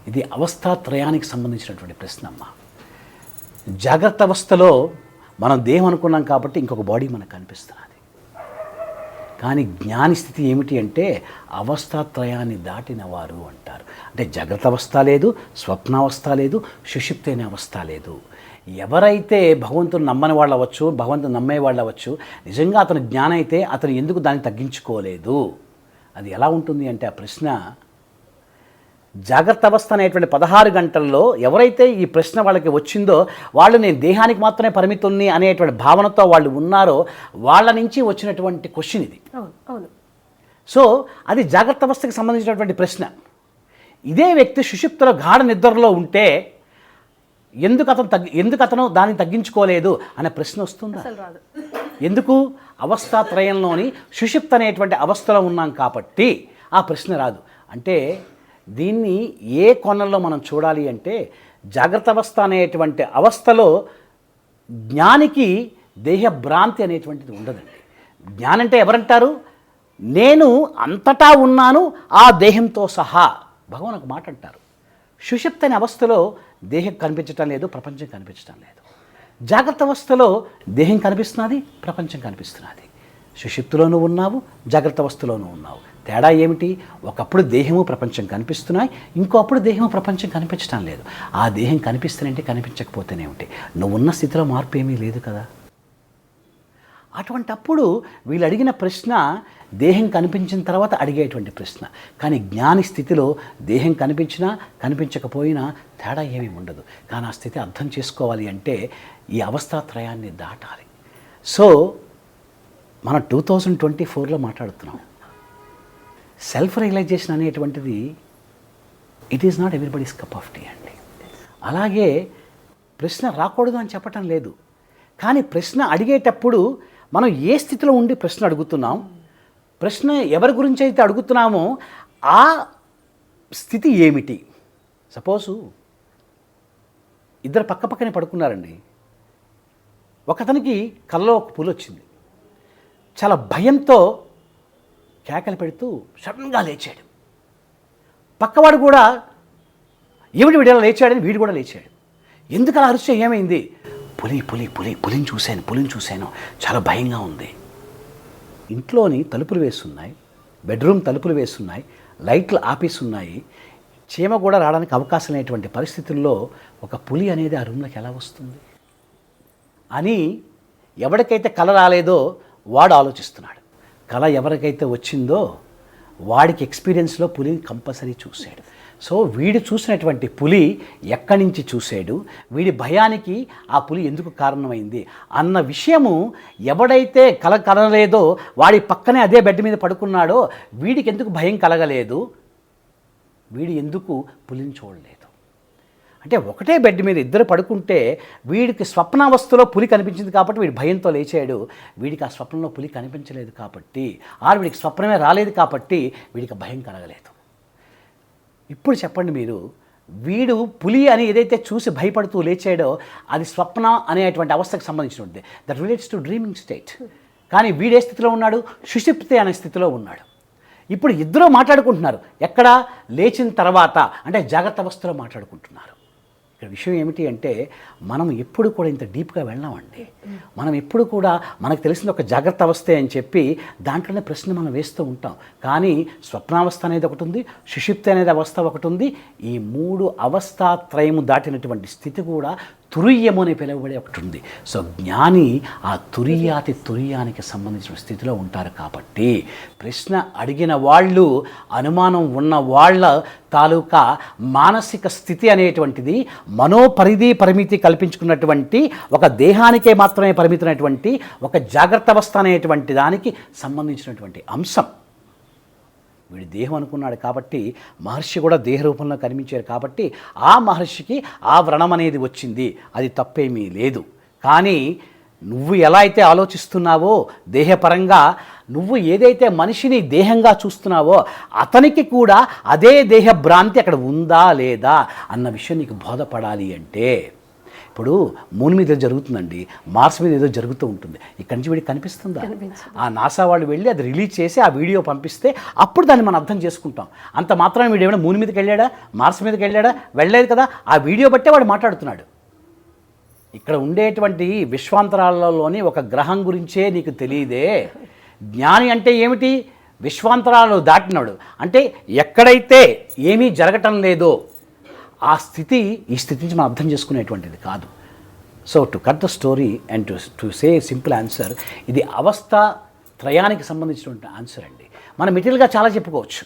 ఇది అవస్థాత్రయానికి సంబంధించినటువంటి ప్రశ్న అమ్మ. జాగ్రత్త అవస్థలో మనం దేహం అనుకున్నాం కాబట్టి ఇంకొక బాడీ మనకు కనిపిస్తున్నది. కానీ జ్ఞాని స్థితి ఏమిటి అంటే అవస్థాత్రయాన్ని దాటిన వారు అంటారు. అంటే జాగ్రత్త అవస్థ లేదు, స్వప్నావస్థ లేదు, సుషుప్తైన అవస్థ లేదు. ఎవరైతే భగవంతుని నమ్మని వాళ్ళు అవ్వచ్చు, భగవంతుని నమ్మే వాళ్ళు అవ్వచ్చు, నిజంగా అతను జ్ఞానం అయితే అతను ఎందుకు దాన్ని తగ్గించుకోలేదు? అది ఎలా ఉంటుంది అంటే ఆ ప్రశ్న, జాగ్రత్త అవస్థ అనేటువంటి 16 గంటల్లో ఎవరైతే ఈ ప్రశ్న వాళ్ళకి వచ్చిందో వాళ్ళు నేను దేహానికి మాత్రమే పరిమితుల్ని అనేటువంటి భావనతో వాళ్ళు ఉన్నారో వాళ్ళ నుంచి వచ్చినటువంటి క్వశ్చన్ ఇది. అవును. సో అది జాగ్రత్త అవస్థకి సంబంధించినటువంటి ప్రశ్న. ఇదే వ్యక్తి సుషుప్తిలో గాఢ నిద్రలో ఉంటే ఎందుకు అతను దాన్ని తగ్గించుకోలేదు అనే ప్రశ్న వస్తుందా? ఎందుకు? అవస్థాత్రయంలోని సుషుప్తి అనేటువంటి అవస్థలో ఉన్నాం కాబట్టి ఆ ప్రశ్న రాదు. అంటే దీన్ని ఏ కోణంలో మనం చూడాలి అంటే, జాగ్రత్త అవస్థ అనేటువంటి అవస్థలో జ్ఞానికి దేహభ్రాంతి అనేటువంటిది ఉండదండి. జ్ఞానం అంటే ఎవరంటారు? నేను అంతటా ఉన్నాను ఆ దేహంతో సహా. భగవాన్ ఒక మాట అంటారు, సుషుప్తి అనే అవస్థలో దేహం కనిపించటం లేదు, ప్రపంచం కనిపించటం లేదు. జాగ్రత్త అవస్థలో దేహం కనిపిస్తున్నది, ప్రపంచం కనిపిస్తున్నది. సుషుప్తిలోనూ ఉన్నావు, జాగ్రత్త అవస్థలోనూ ఉన్నావు. తేడా ఏమిటి? ఒకప్పుడు దేహము ప్రపంచం కనిపిస్తున్నాయి, ఇంకోప్పుడు దేహము ప్రపంచం కనిపించడం లేదు. ఆ దేహం కనిపిస్తేనేంటి, కనిపించకపోతేనేమిటి? నువ్వు ఉన్న స్థితిలో మార్పు ఏమీ లేదు కదా. అటువంటప్పుడు వీళ్ళు అడిగిన ప్రశ్న దేహం కనిపించిన తర్వాత అడిగేటువంటి ప్రశ్న. కానీ జ్ఞాని స్థితిలో దేహం కనిపించినా కనిపించకపోయినా తేడా ఏమీ ఉండదు. కానీ ఆ స్థితి అర్థం చేసుకోవాలి అంటే ఈ అవస్థాత్రయాన్ని దాటాలి. సో మనం 2024లో మాట్లాడుతున్నాం. సెల్ఫ్ రియలైజేషన్ అనేటువంటిది it is not everybody's cup of tea అండి. అలాగే ప్రశ్న రాకూడదు అని చెప్పటం లేదు. కానీ ప్రశ్న అడిగేటప్పుడు మనం ఏ స్థితిలో ఉండి ప్రశ్న అడుగుతున్నాం, ప్రశ్న ఎవరి గురించి అయితే అడుగుతున్నామో ఆ స్థితి ఏమిటి? సపోజు ఇద్దరు పక్కపక్కనే పడుకున్నారండి. ఒకతనికి కళ్ళలో ఒక పులి వచ్చింది. చాలా భయంతో కేకలు పెడుతూ సడన్గా లేచాడు. పక్కవాడు కూడా ఏమిటి వీడు ఇలా లేచాడని వీడు కూడా లేచాడు. ఎందుకు అలా అరిస్తే ఏమైంది? పులిని చూశాను, చాలా భయంగా ఉంది. ఇంట్లోని తలుపులు వేస్తున్నాయి, బెడ్రూమ్ తలుపులు వేస్తున్నాయి, లైట్లు ఆపేస్తున్నాయి, చీమ కూడా రావడానికి అవకాశం లేనటువంటి పరిస్థితుల్లో ఒక పులి అనేది ఆ రూమ్లోకి ఎలా వస్తుంది అని ఎవరికైతే కల రాలేదో వాడు ఆలోచిస్తున్నాడు. కళ ఎవరికైతే వచ్చిందో వాడికి ఎక్స్పీరియన్స్లో పులిని కంపల్సరీ చూశాడు. సో వీడు చూసినటువంటి పులి ఎక్కడి నుంచి చూశాడు, వీడి భయానికి ఆ పులి ఎందుకు కారణమైంది అన్న విషయము ఎవడైతే కలగలేదో వాడి పక్కనే అదే బెడ్ మీద పడుకున్నాడో వీడికి ఎందుకు భయం కలగలేదు, వీడు ఎందుకు పులిని చూడలేదు. అంటే ఒకటే బెడ్ మీద ఇద్దరు పడుకుంటే వీడికి స్వప్నావస్థలో పులి కనిపించింది కాబట్టి వీడి భయంతో లేచాడు. వీడికి ఆ స్వప్నంలో పులి కనిపించలేదు కాబట్టి, వీడికి స్వప్నమే రాలేదు కాబట్టి వీడికి భయం కలగలేదు. ఇప్పుడు చెప్పండి మీరు, వీడు పులి అని ఏదైతే చూసి భయపడుతూ లేచాడో అది స్వప్న అనేటువంటి అవస్థకు సంబంధించినది. That relates to dreaming state. కానీ వీడే స్థితిలో ఉన్నాడు, సుషుప్తి అనే స్థితిలో ఉన్నాడు. ఇప్పుడు ఇద్దరూ మాట్లాడుకుంటున్నారు. ఎక్కడ? లేచిన తర్వాత, అంటే జాగ్రత్త అవస్థలో మాట్లాడుకుంటున్నారు. ఇక్కడ విషయం ఏమిటి అంటే మనం ఎప్పుడు కూడా ఇంత డీప్గా వెళ్ళామండి. మనం ఎప్పుడు కూడా మనకు తెలిసిన ఒక జాగ్రత్త అవస్థే అని చెప్పి దాంట్లోనే ప్రశ్న మనం వేస్తూ ఉంటాం. కానీ స్వప్నావస్థ అనేది ఒకటి ఉంది, సుషుప్తి అనేది అవస్థ ఒకటి ఉంది. ఈ మూడు అవస్థాత్రయము దాటినటువంటి స్థితి కూడా తురీయము అని పిలువబడే ఒకటి ఉంది. సో జ్ఞాని ఆ తురీయాతి తురీయానికి సంబంధించిన స్థితిలో ఉంటారు. కాబట్టి ప్రశ్న అడిగిన వాళ్ళు, అనుమానం ఉన్న వాళ్ళ తాలూకా మానసిక స్థితి అనేటువంటిది పరిమితి కల్పించుకున్నటువంటి ఒక దేహానికే మాత్రమే పరిమితమైనటువంటి ఒక జాగ్రత్త అవస్థ అనేటువంటి దానికి సంబంధించినటువంటి అంశం. వీడి దేహం అనుకున్నాడు కాబట్టి మహర్షి కూడా దేహ రూపంలో కనిపించారు కాబట్టి ఆ మహర్షికి ఆ వ్రణం అనేది వచ్చింది. అది తప్పేమీ లేదు. కానీ నువ్వు ఎలా అయితే ఆలోచిస్తున్నావో దేహపరంగా, నువ్వు ఏదైతే మనిషిని దేహంగా చూస్తున్నావో అతనికి కూడా అదే దేహ భ్రాంతి అక్కడ ఉందా లేదా అన్న విషయం నీకు బోధపడాలి. అంటే ఇప్పుడు మూన్ మీద జరుగుతుందండి, మార్స్ మీద ఏదో జరుగుతూ ఉంటుంది, ఇక్కడి నుంచి వీడికి కనిపిస్తుందా? ఆ నాసా వాళ్ళు వెళ్ళి అది రిలీజ్ చేసి ఆ వీడియో పంపిస్తే అప్పుడు దాన్ని మనం అర్థం చేసుకుంటాం. అంత మాత్రం వీడు ఏమైనా మూన్ మీదకి వెళ్ళాడా, మార్స్ మీదకి వెళ్ళాడా? వెళ్ళలేదు కదా. ఆ వీడియో బట్టే వాడు మాట్లాడుతున్నాడు. ఇక్కడ ఉండేటువంటి విశ్వాంతరాలలోని ఒక గ్రహం గురించే నీకు తెలియదే. జ్ఞాని అంటే ఏమిటి? విశ్వాంతరాలు దాటినాడు అంటే ఎక్కడైతే ఏమీ జరగటం లేదో ఆ స్థితి ఈ స్థితి నుంచి మనం అర్థం చేసుకునేటువంటిది కాదు. So to cut the story and to say simple answer, ఇది అవస్థ త్రయానికి సంబంధించినటువంటి ఆన్సర్ అండి. మనం మెటీరియల్గా చాలా చెప్పుకోవచ్చు.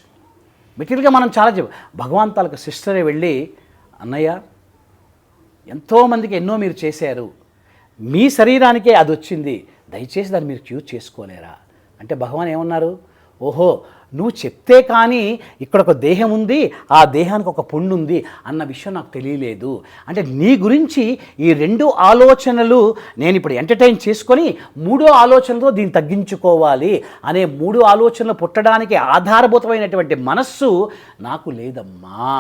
మెటీరియల్గా మనం చాలా భగవాన్ తాలూకు సిస్టరే వెళ్ళి, అన్నయ్య ఎంతోమందికి ఎన్నో మీరు చేశారు, మీ శరీరానికే అది వచ్చింది, దయచేసి దాన్ని మీరు చూజ్ చేసుకోలేరా అంటే భగవాన్ ఏమన్నారు? ఓహో, నువ్వు చెప్తే కానీ ఇక్కడ ఒక దేహం ఉంది, ఆ దేహానికి ఒక పుండు ఉంది అన్న విషయం నాకు తెలియలేదు. అంటే నీ గురించి ఈ రెండు ఆలోచనలు నేను ఇప్పుడు ఎంటర్టైన్ చేసుకొని మూడో ఆలోచనతో దీన్ని తగ్గించుకోవాలి అనే మూడు ఆలోచనలు పుట్టడానికి ఆధారభూతమైనటువంటి మనస్సు నాకు లేదమ్మా.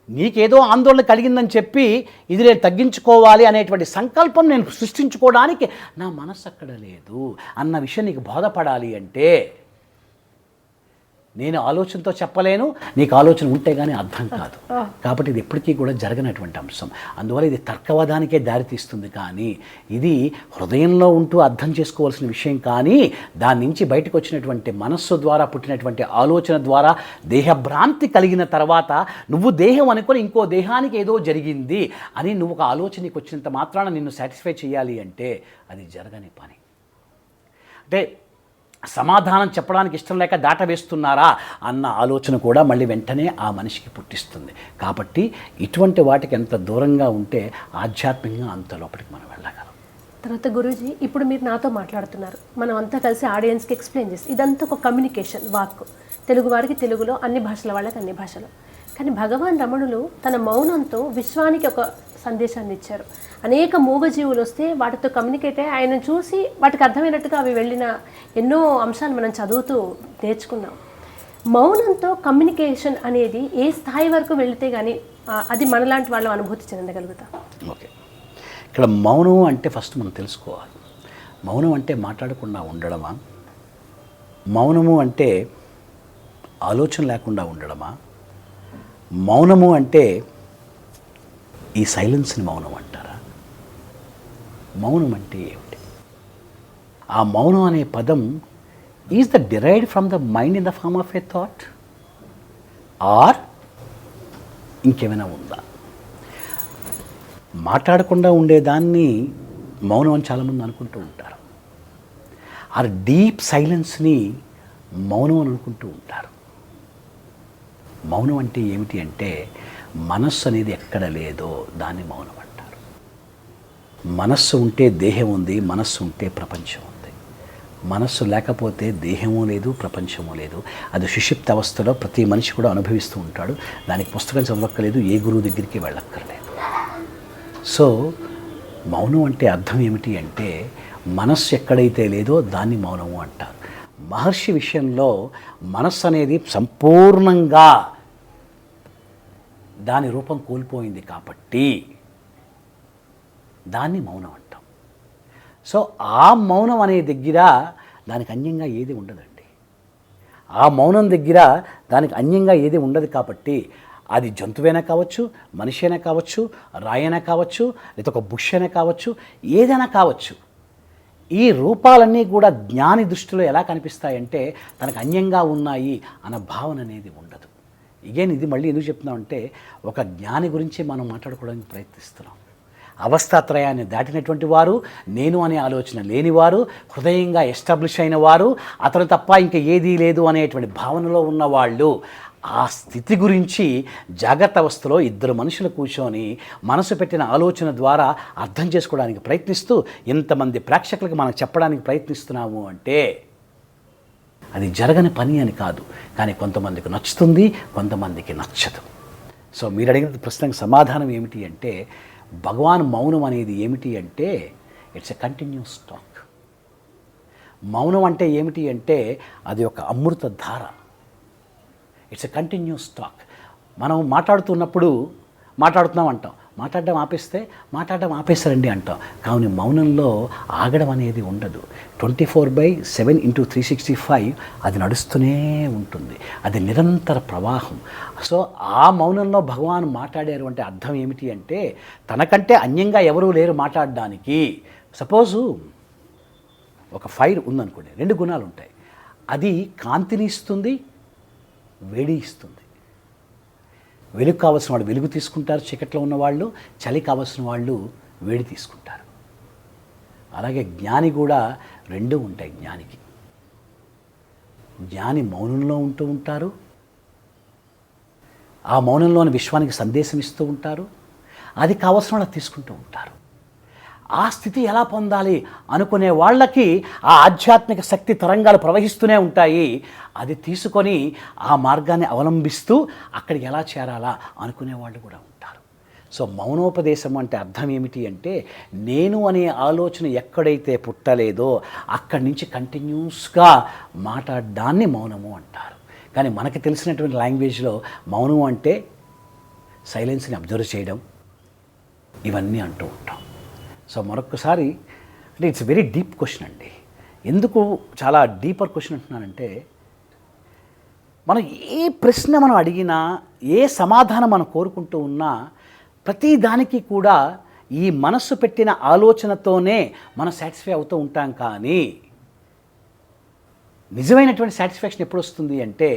నీకేదో ఆందోళన కలిగిందని చెప్పి ఇది నేను తగ్గించుకోవాలి అనేటువంటి సంకల్పం నేను సృష్టించుకోవడానికి నా మనస్సు అక్కడ లేదు అన్న విషయం నీకు బోధపడాలి. అంటే నేను ఆలోచనతో చెప్పలేను, నీకు ఆలోచన ఉంటే కానీ అర్థం కాదు. కాబట్టి ఇది ఎప్పటికీ కూడా జరగనటువంటి అంశం. అందువల్ల ఇది తర్కవాదానికే దారితీస్తుంది. కానీ ఇది హృదయంలో ఉంటూ అర్థం చేసుకోవాల్సిన విషయం. కానీ దాని నుంచి బయటకు వచ్చినటువంటి మనస్సు ద్వారా పుట్టినటువంటి ఆలోచన ద్వారా దేహభ్రాంతి కలిగిన తర్వాత నువ్వు దేహం అనుకొని ఇంకో దేహానికి ఏదో జరిగింది అని నువ్వు ఒక ఆలోచనకి వచ్చినంత మాత్రాన నిన్ను సాటిస్ఫై చేయాలి అంటే అది జరగని పని. అంటే సమాధానం చెప్పడానికి ఇష్టం లేక దాటవేస్తున్నారా అన్న ఆలోచన కూడా మళ్ళీ వెంటనే ఆ మనిషికి పుట్టిస్తుంది. కాబట్టి ఇటువంటి వాటికి ఎంత దూరంగా ఉంటే ఆధ్యాత్మికంగా అంత లోపలికి మనం వెళ్ళగలం. తర్వాత గురూజీ, ఇప్పుడు మీరు నాతో మాట్లాడుతున్నారు, మనం అంతా కలిసి ఆడియన్స్కి ఎక్స్ప్లెయిన్ చేసి ఇదంతా ఒక కమ్యూనికేషన్, వాక్, తెలుగు వారికి తెలుగులో, అన్ని భాషల వాళ్ళకి అన్ని భాషలు. కానీ భగవాన్ రమణులు తన మౌనంతో విశ్వానికి ఒక సందేశాన్ని ఇచ్చారు. అనేక మూగజీవులు వస్తే వాటితో కమ్యూనికేట్ అయ్యి ఆయన చూసి వాటికి అర్థమైనట్టుగా అవి వెళ్ళిన ఎన్నో అంశాలు మనం చదువుతూ నేర్చుకున్నాం. మౌనంతో కమ్యూనికేషన్ అనేది ఏ స్థాయి వరకు వెళితే కానీ అది మనలాంటి వాళ్ళ అనుభూతి చెందగలుగుతాం? ఓకే, ఇక్కడ మౌనం అంటే ఫస్ట్ మనం తెలుసుకోవాలి. మౌనం అంటే మాట్లాడకుండా ఉండడమా? మౌనము అంటే ఆలోచన లేకుండా ఉండడమా? మౌనము అంటే ఈ సైలెన్స్ని మౌనం అంటారా? మౌనం అంటే ఏమిటి? ఆ మౌనం అనే పదం is the derived from the mind in the form of a thought or ఇంకేమైనా ఉందా? మాట్లాడకుండా ఉండేదాన్ని మౌనం అని చాలామంది అనుకుంటూ ఉంటారు. ఆర్ డీప్ సైలెన్స్ని మౌనం అని అనుకుంటూ ఉంటారు. మౌనం అంటే ఏమిటి అంటే మనస్సు అనేది ఎక్కడ లేదో దాన్ని మౌనం అంటారు. మనస్సు ఉంటే దేహం ఉంది, మనస్సు ఉంటే ప్రపంచం ఉంది. మనస్సు లేకపోతే దేహము లేదు, ప్రపంచము లేదు. అది సుషుప్త అవస్థలో ప్రతి మనిషి కూడా అనుభవిస్తూ ఉంటాడు. దానికి పుస్తకం చదవక్కర్లేదు, ఏ గురువు దగ్గరికి వెళ్ళక్కర్లేదు. సో మౌనం అంటే అర్థం ఏమిటి అంటే మనస్సు ఎక్కడైతే లేదో దాన్ని మౌనము అంటారు. మహర్షి విషయంలో మనస్సు అనేది సంపూర్ణంగా దాని రూపం కోల్పోయింది కాబట్టి దాన్ని మౌనం అంటాం. సో ఆ మౌనం అనే దగ్గర దానికి అన్యంగా ఏది ఉండదండి. ఆ మౌనం దగ్గర దానికి అన్యంగా ఏది ఉండదు. కాబట్టి అది జంతువైనా కావచ్చు, మనిషి అయినా కావచ్చు, రాయైనా కావచ్చు, లేదా ఒక బుష్ అయినా కావచ్చు, ఏదైనా కావచ్చు. ఈ రూపాలన్నీ కూడా జ్ఞాని దృష్టిలో ఎలా కనిపిస్తాయంటే తనకు అన్యంగా ఉన్నాయి అన్న భావన అనేది ఉండదు. ఇది మళ్ళీ ఎందుకు చెప్తున్నామంటే ఒక జ్ఞాని గురించి మనం మాట్లాడుకోవడానికి ప్రయత్నిస్తున్నాం. అవస్థాత్రయాన్ని దాటినటువంటి వారు, నేను అనే ఆలోచన లేనివారు, హృదయంగా ఎస్టాబ్లిష్ అయిన వారు, అతను తప్ప ఇంకా ఏదీ లేదు అనేటువంటి భావనలో ఉన్నవాళ్ళు. ఆ స్థితి గురించి జాగ్రత్త అవస్థలో ఇద్దరు మనుషులు కూర్చొని మనసు పెట్టిన ఆలోచన ద్వారా అర్థం చేసుకోవడానికి ప్రయత్నిస్తూ ఇంతమంది ప్రేక్షకులకు మనం చెప్పడానికి ప్రయత్నిస్తున్నాము అంటే అది జరగని పని అని కాదు. కానీ కొంతమందికి నచ్చుతుంది, కొంతమందికి నచ్చదు. సో మీరు అడిగిన ప్రశ్నకు సమాధానం ఏమిటి అంటే, భగవాన్ మౌనం అనేది ఏమిటి అంటే ఇట్స్ ఎ కంటిన్యూస్ టాక్. మౌనం అంటే ఏమిటి అంటే అది ఒక అమృత ధార. It's a continuous talk. మనం మాట్లాడుతున్నప్పుడు మాట్లాడుతున్నాం అంటాం, మాట్లాడడం ఆపేస్తే మాట్లాడడం ఆపేస్తారండి అంటాం. కానీ మౌనంలో ఆగడం అనేది ఉండదు. 24/7 × 365 అది నడుస్తూనే ఉంటుంది. అది నిరంతర ప్రవాహం. సో ఆ మౌనంలో భగవాన్ మాట్లాడారు అంటే అర్థం ఏమిటి అంటే తనకంటే అన్యంగా ఎవరూ లేరు మాట్లాడడానికి. సపోజు ఒక ఫైర్ ఉందనుకోండి, 2 గుణాలు ఉంటాయి. అది కాంతిని ఇస్తుంది, వేడి ఇస్తుంది. వెలుగు కావాల్సిన వాళ్ళు వెలుగు తీసుకుంటారు, చీకట్లో ఉన్నవాళ్ళు. చలి కావాల్సిన వాళ్ళు వేడి తీసుకుంటారు. అలాగే జ్ఞాని కూడా 2 ఉంటాయి. జ్ఞాని మౌనంలో ఉంటూ ఉంటారు, ఆ మౌనంలోని విశ్వానికి సందేశం ఇస్తూ ఉంటారు. అది కావాల్సిన వాళ్ళు తీసుకుంటూ ఉంటారు. ఆ స్థితి ఎలా పొందాలి అనుకునే వాళ్ళకి ఆ ఆధ్యాత్మిక శక్తి తరంగాలు ప్రవహిస్తూనే ఉంటాయి. అది తీసుకొని ఆ మార్గాన్ని అవలంబిస్తూ అక్కడికి ఎలా చేరాలా అనుకునే వాళ్ళు కూడా ఉంటారు. సో మౌనోపదేశం అంటే అర్థం ఏమిటి అంటే నేను అనే ఆలోచన ఎక్కడైతే పుట్టలేదో అక్కడి నుంచి కంటిన్యూస్గా మాట్లాడడాన్ని మౌనము అంటారు. కానీ మనకి తెలిసినటువంటి లాంగ్వేజ్లో మౌనం అంటే సైలెన్స్ని అబ్జర్వ్ చేయడం, ఇవన్నీ అంటూ ఉంటాం. సో మరొకసారి అంటే ఇట్స్ వెరీ డీప్ క్వశ్చన్ అండి. ఎందుకు చాలా డీపర్ క్వశ్చన్ అంటున్నానంటే మనం ఏ ప్రశ్న మనం అడిగినా, ఏ సమాధానం మనం కోరుకుంటూ ఉన్నా ప్రతి దానికి కూడా ఈ మనస్సు పెట్టిన ఆలోచనతోనే మనం సాటిస్ఫై అవుతూ ఉంటాం. కానీ నిజమైనటువంటి సాటిస్ఫాక్షన్ ఎప్పుడు వస్తుంది అంటే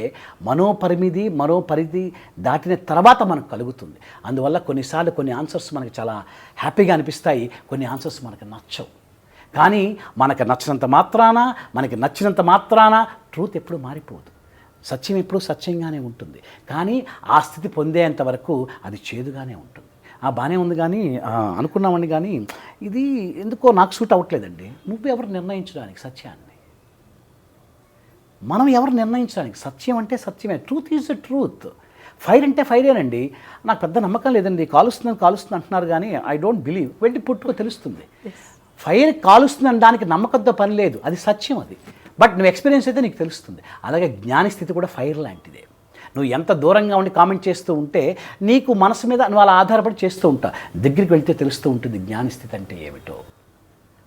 మనోపరిధి దాటిన తర్వాత మనకు కలుగుతుంది. అందువల్ల కొన్నిసార్లు కొన్ని ఆన్సర్స్ మనకి చాలా హ్యాపీగా అనిపిస్తాయి, కొన్ని ఆన్సర్స్ మనకు నచ్చవు. కానీ మనకు నచ్చినంత మాత్రాన ట్రూత్ ఎప్పుడు మారిపోదు. సత్యం ఎప్పుడు సత్యంగానే ఉంటుంది. కానీ ఆ స్థితి పొందేంత వరకు అది చేదుగానే ఉంటుంది. బాగానే ఉంది కానీ అనుకున్నామని కానీ ఇది ఎందుకో నాకు సూట్ అవ్వట్లేదండి. నువ్వెవరు నిర్ణయించడానికి సత్యాన్ని? మనం ఎవరు నిర్ణయించడానికి? సత్యం అంటే సత్యమే. Truth is the truth. Fire అంటే ఫైరేనండి. నాకు పెద్ద నమ్మకం లేదండి, కాలుస్తుంది అంటున్నారు కానీ ఐ డోంట్ బిలీవ్. వెళ్ళి పుట్టుకో తెలుస్తుంది. ఫైర్ కాలుస్తుంది అనడానికి నమ్మకంతో పని లేదు, అది సత్యం. అది బట్ నువ్వు ఎక్స్పీరియన్స్ అయితే నీకు తెలుస్తుంది. అలాగే జ్ఞాని స్థితి కూడా ఫైర్ లాంటిదే. నువ్వు ఎంత దూరంగా ఉండి కామెంట్ చేస్తూ ఉంటే నీకు మనసు మీద నువ్వు అలా ఆధారపడి చేస్తూ ఉంటావు. దగ్గరికి వెళ్తే తెలుస్తూ ఉంటుంది జ్ఞాని స్థితి అంటే ఏమిటో.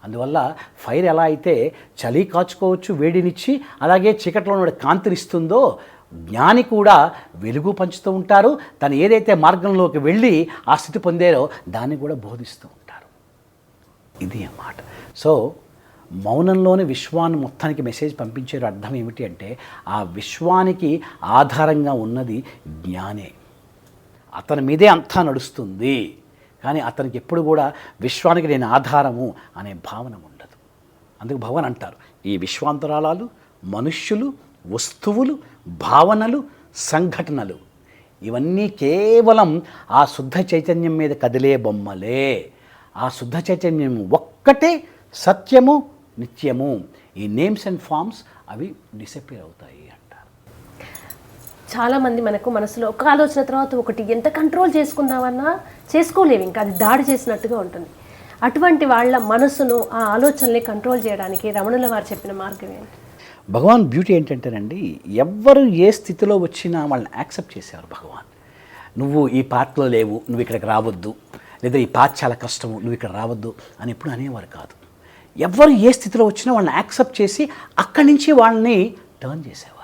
అందువల్ల ఫైర్ ఎలా అయితే చలి కాచుకోవచ్చు, వేడినిచ్చి, అలాగే చీకట్లో ఉన్న కాంతినిస్తుందో జ్ఞాని కూడా వెలుగు పంచుతూ ఉంటారు. తను ఏదైతే మార్గంలోకి వెళ్ళి ఆ స్థితి పొందారో దాన్ని కూడా బోధిస్తూ ఉంటారు. ఇది అన్నమాట. సో మౌనంలోని విశ్వాన్ని మొత్తానికి మెసేజ్ పంపించారు. అర్థం ఏమిటి అంటే ఆ విశ్వానికి ఆధారంగా ఉన్నది జ్ఞానే. అతని మీదే అంతా నడుస్తుంది. కానీ అతనికి ఎప్పుడు కూడా విశ్వానికి నేను ఆధారము అనే భావన ఉండదు. అందుకు భగవాన్ అంటారు, ఈ విశ్వాంతరాళాలు మనుష్యులు, వస్తువులు, భావనలు, సంఘటనలు ఇవన్నీ కేవలం ఆ శుద్ధ చైతన్యం మీద కదిలే బొమ్మలే. ఆ శుద్ధ చైతన్యం ఒక్కటే సత్యము, నిత్యము. ఈ నేమ్స్ అండ్ ఫామ్స్ అవి డిసపియర్ అవుతాయి అంటారు. చాలామంది మనకు మనసులో ఒక ఆలోచన తర్వాత ఒకటి ఎంత కంట్రోల్ చేసుకుందామన్నా చేసుకోలేము, ఇంకా అది దాడి చేసినట్టుగా ఉంటుంది. అటువంటి వాళ్ళ మనసును, ఆ ఆలోచనల్ని కంట్రోల్ చేయడానికి రమణుల వారు చెప్పిన మార్గం ఏంటి? భగవాన్ బ్యూటీ ఏంటంటేనండి, ఎవ్వరు ఏ స్థితిలో వచ్చినా వాళ్ళని యాక్సెప్ట్ చేసేవారు భగవాన్. నువ్వు ఈ పాత్రలో లేవు, నువ్వు ఇక్కడికి రావద్దు, లేదా ఈ పాత్ర చాలా కష్టము, నువ్వు ఇక్కడ రావద్దు అని ఎప్పుడు అనేవారు కాదు. ఎవరు ఏ స్థితిలో వచ్చినా వాళ్ళని యాక్సెప్ట్ చేసి అక్కడి నుంచి వాళ్ళని టర్న్ చేసేవారు.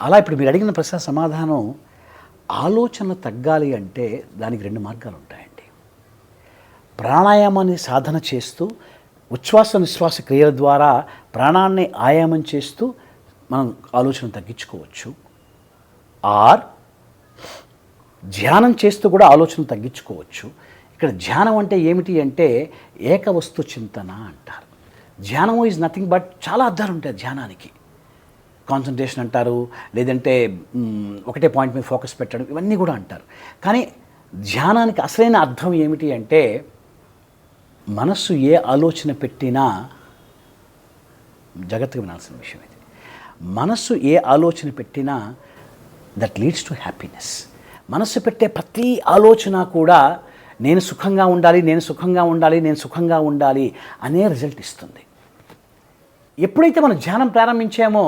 అలా ఇప్పుడు మీరు అడిగిన ప్రశ్న సమాధానం, ఆలోచన తగ్గాలి అంటే దానికి 2 మార్గాలు ఉంటాయండి. ప్రాణాయామాన్ని సాధన చేస్తూ ఉచ్ఛ్వాస నిశ్వాస క్రియల ద్వారా ప్రాణాన్ని ఆయామం చేస్తూ మనం ఆలోచన తగ్గించుకోవచ్చు. ఆర్ ధ్యానం చేస్తూ కూడా ఆలోచన తగ్గించుకోవచ్చు. ఇక్కడ ధ్యానం అంటే ఏమిటి అంటే ఏకవస్తు చింతన అంటారు. ధ్యానం ఈజ్ నథింగ్ బట్ చాలా అర్థాలు ఉంటాయి ధ్యానానికి. కాన్సన్ట్రేషన్ అంటారు, లేదంటే ఒకటే పాయింట్ మీద ఫోకస్ పెట్టడం, ఇవన్నీ కూడా అంటారు. కానీ ధ్యానానికి అసలైన అర్థం ఏమిటి అంటే మనస్సు ఏ ఆలోచన పెట్టినా, జాగ్రత్తగా వినాల్సిన విషయం ఇది, మనస్సు ఏ ఆలోచన పెట్టినా దట్ లీడ్స్ టు హ్యాపీనెస్. మనస్సు పెట్టే ప్రతి ఆలోచన కూడా నేను సుఖంగా ఉండాలి, నేను సుఖంగా ఉండాలి, నేను సుఖంగా ఉండాలి అనే రిజల్ట్ ఇస్తుంది. ఎప్పుడైతే మనం ధ్యానం ప్రారంభించామో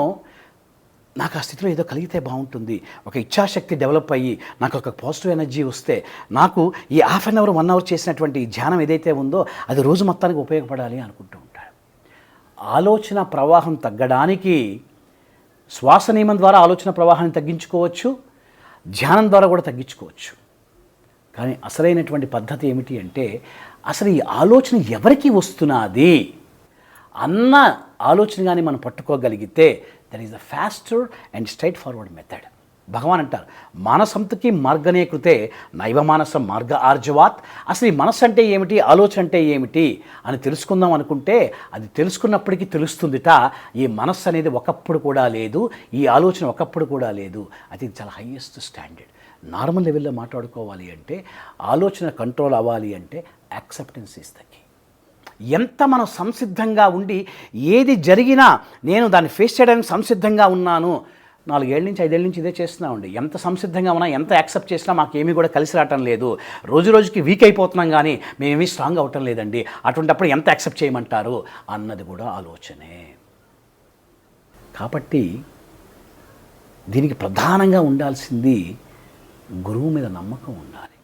నాకు ఆ స్థితిలో ఏదో కలిగితే బాగుంటుంది, ఒక ఇచ్ఛాశక్తి డెవలప్ అయ్యి నాకు ఒక పాజిటివ్ ఎనర్జీ వస్తే నాకు ఈ హాఫ్ అన్ అవర్ 1 అవర్ చేసినటువంటి ధ్యానం ఏదైతే ఉందో అది రోజు మొత్తానికి ఉపయోగపడాలి అనుకుంటూ ఉంటాడు. ఆలోచన ప్రవాహం తగ్గడానికి శ్వాస నియమం ద్వారా ఆలోచన ప్రవాహాన్ని తగ్గించుకోవచ్చు, ధ్యానం ద్వారా కూడా తగ్గించుకోవచ్చు. కానీ అసలైనటువంటి పద్ధతి ఏమిటి అంటే అసలు ఈ ఆలోచన ఎవరికి వస్తున్నది అన్న ఆలోచన కానీ మనం పట్టుకోగలిగితే that is the faster and straightforward method. Bhagavan అంటారు మానసంతకి మార్గనే కృతే నైవ మానసం మార్గ ఆర్జవాత్. అసలు ఈ మనసు అంటే ఏమిటి, ఆలోచన అంటే ఏమిటి అని తెలుసుకుందాం అనుకుంటే అది తెలుసుకున్నప్పటికీ తెలుస్తుందిట ఈ మనస్సు అనేది ఒకప్పుడు కూడా లేదు, ఈ ఆలోచన ఒకప్పుడు కూడా లేదు. అది చాలా హైయెస్ట్ స్టాండర్డ్. నార్మల్ లెవెల్లో మాట్లాడుకోవాలి అంటే ఆలోచన కంట్రోల్ అవ్వాలి అంటే యాక్సెప్టెన్స్ ఇస్ ద కీ. ఎంత మనం సంసిద్ధంగా ఉండి ఏది జరిగినా నేను దాన్ని ఫేస్ చేయడానికి సంసిద్ధంగా ఉన్నాను. 4 ఏళ్ళ నుంచి 5 ఏళ్ళ నుంచి ఇదే చేస్తున్నామండి. ఎంత సంసిద్ధంగా ఉన్నా, ఎంత యాక్సెప్ట్ చేసినా మాకేమీ కూడా కలిసి రావటం లేదు. రోజు రోజుకి వీక్ అయిపోతున్నాం కానీ మేమేమీ స్ట్రాంగ్ అవ్వటం లేదండి. అటువంటిప్పుడు ఎంత యాక్సెప్ట్ చేయమంటారు అన్నది కూడా ఆలోచనే. కాబట్టి దీనికి ప్రధానంగా ఉండాల్సింది గురువు మీద నమ్మకం ఉండాలి.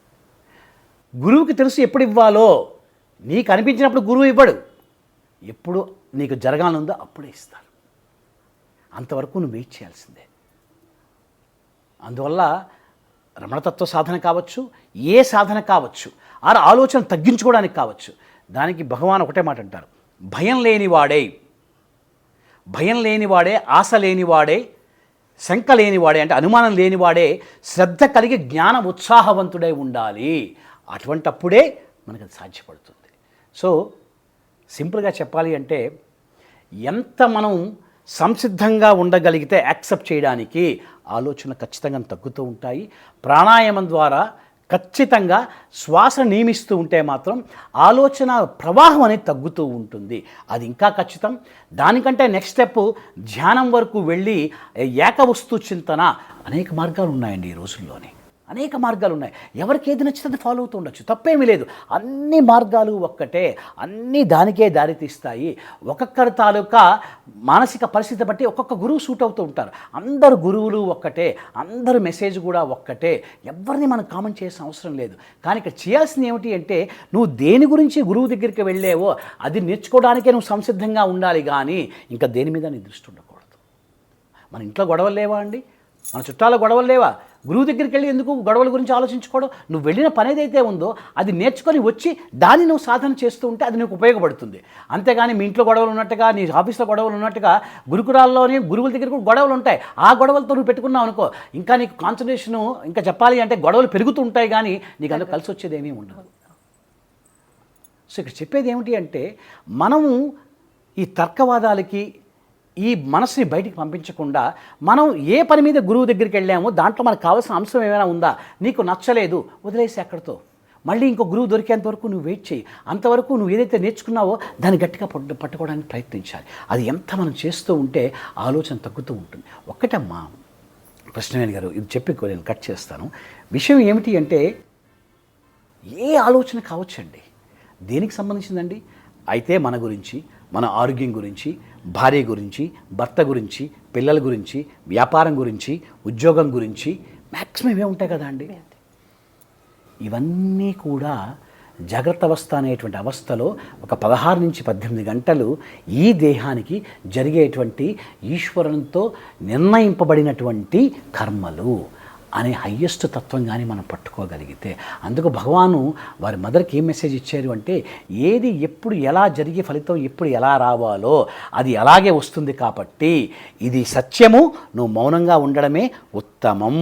గురువుకి తెలుసు ఎప్పుడు ఇవ్వాలో. నీకు అనిపించినప్పుడు గురువు ఇవ్వడు, ఎప్పుడు నీకు జరగాలనుందో అప్పుడే ఇస్తారు. అంతవరకు నువ్వు వెయిట్ చేయాల్సిందే. అందువల్ల రమణతత్వ సాధన కావచ్చు, ఏ సాధన కావచ్చు, ఆలోచన తగ్గించుకోవడానికి కావచ్చు, దానికి భగవాన్ ఒకటే మాట అంటారు, భయం లేనివాడే ఆశ లేనివాడే శంక లేనివాడే అంటే అనుమానం లేనివాడే శ్రద్ధ కలిగి జ్ఞాన ఉత్సాహవంతుడై ఉండాలి. అటువంటప్పుడే మనకు అది సాధ్యపడుతుంది. సో సింపుల్గా చెప్పాలి అంటే ఎంత మనం సంసిద్ధంగా ఉండగలిగితే యాక్సెప్ట్ చేయడానికి ఆలోచన ఖచ్చితంగా తగ్గుతూ ఉంటాయి. ప్రాణాయామం ద్వారా ఖచ్చితంగా శ్వాస నియమిస్తూ ఉంటే మాత్రం ఆలోచన ప్రవాహం అనేది తగ్గుతూ ఉంటుంది. అది ఇంకా ఖచ్చితం. దానికంటే నెక్స్ట్ స్టెప్ ధ్యానం వరకు వెళ్ళి ఏకవస్తు చింతన. అనేక మార్గాలు ఉన్నాయండి ఈ రోజుల్లోనే, అనేక మార్గాలు ఉన్నాయి. ఎవరికి ఏది నచ్చితే ఫాలో అవుతూ ఉండొచ్చు, తప్పేమీ లేదు. అన్ని మార్గాలు ఒక్కటే, అన్నీ దానికే దారితీస్తాయి. ఒక్కొక్కరి తాలూకా మానసిక పరిస్థితి బట్టి ఒక్కొక్క గురువు సూట్ అవుతూ ఉంటారు. అందరు గురువులు ఒక్కటే, అందరు మెసేజ్ కూడా ఒక్కటే, ఎవరిని మనం కామెంట్ చేయాల్సిన అవసరం లేదు. కానీ ఇక్కడ చేయాల్సింది ఏమిటి అంటే నువ్వు దేని గురించి గురువు దగ్గరికి వెళ్ళేవో అది నేర్చుకోవడానికే నువ్వు సంసిద్ధంగా ఉండాలి. కానీ ఇంకా దేని మీద నీ దృష్టి ఉండకూడదు. మన ఇంట్లో గొడవలు లేవా అండి, మన చుట్టాల గొడవలు లేవా? గురువు దగ్గరికి వెళ్ళి ఎందుకు గొడవల గురించి ఆలోచించుకోవడం? నువ్వు వెళ్ళిన పని ఏదైతే ఉందో అది నేర్చుకొని వచ్చి దాన్ని నువ్వు సాధన చేస్తూ ఉంటే అది నీకు ఉపయోగపడుతుంది. అంతేగాని మీ ఇంట్లో గొడవలు ఉన్నట్టుగా, నీ ఆఫీస్లో గొడవలు ఉన్నట్టుగా గురుకులాల్లోని గురువుల దగ్గర కూడా గొడవలు ఉంటాయి. ఆ గొడవలతో నువ్వు పెట్టుకున్నావు అనుకో, ఇంకా నీకు కాన్సన్ట్రేషను ఇంకా చెప్పాలి అంటే గొడవలు పెరుగుతూ ఉంటాయి కానీ నీకు అందులో కలిసి వచ్చేది ఏమీ ఉండదు. సో ఇక్కడ చెప్పేది ఏమిటి అంటే మనము ఈ తర్కవాదాలకి ఈ మనసుని బయటికి పంపించకుండా మనం ఏ పని మీద గురువు దగ్గరికి వెళ్ళామో దాంట్లో మనకు కావాల్సిన అంశం ఏమైనా ఉందా, నీకు నచ్చలేదు వదిలేసి అక్కడితో మళ్ళీ ఇంకో గురువు దొరికేంత వరకు నువ్వు వెయిట్ చేయి. అంతవరకు నువ్వు ఏదైతే నేర్చుకున్నావో దాన్ని గట్టిగా పట్టుకోవడానికి ప్రయత్నించాలి. అది ఎంత మనం చేస్తూ ఉంటే ఆలోచన తగ్గుతూ ఉంటుంది. ఒక్కటమ్మా కృష్ణవేణి గారు, ఇది చెప్పి నేను కట్ చేస్తాను. విషయం ఏమిటి అంటే ఏ ఆలోచన కావచ్చండి, దేనికి సంబంధించిందండి అయితే మన గురించి, మన ఆరోగ్యం గురించి, భార్య గురించి, భర్త గురించి, పిల్లల గురించి, వ్యాపారం గురించి, ఉద్యోగం గురించి మ్యాక్సిమం ఇవే ఉంటాయి కదా అండి. ఇవన్నీ కూడా జాగ్రత్త అవస్థ అనేటువంటి అవస్థలో ఒక 16 నుంచి 18 గంటలు ఈ దేహానికి జరిగేటువంటి ఈశ్వరునితో నిర్ణయింపబడినటువంటి కర్మలు అనే హయ్యెస్ట్ తత్వం కానీ మనం పట్టుకోగలిగితే, అందుకు భగవాను వారి మదర్కి ఏం మెసేజ్ ఇచ్చారు అంటే ఏది ఎప్పుడు ఎలా జరిగే ఫలితం ఎప్పుడు ఎలా రావాలో అది అలాగే వస్తుంది. కాబట్టి ఇది సత్యము, నువ్వు మౌనంగా ఉండడమే ఉత్తమం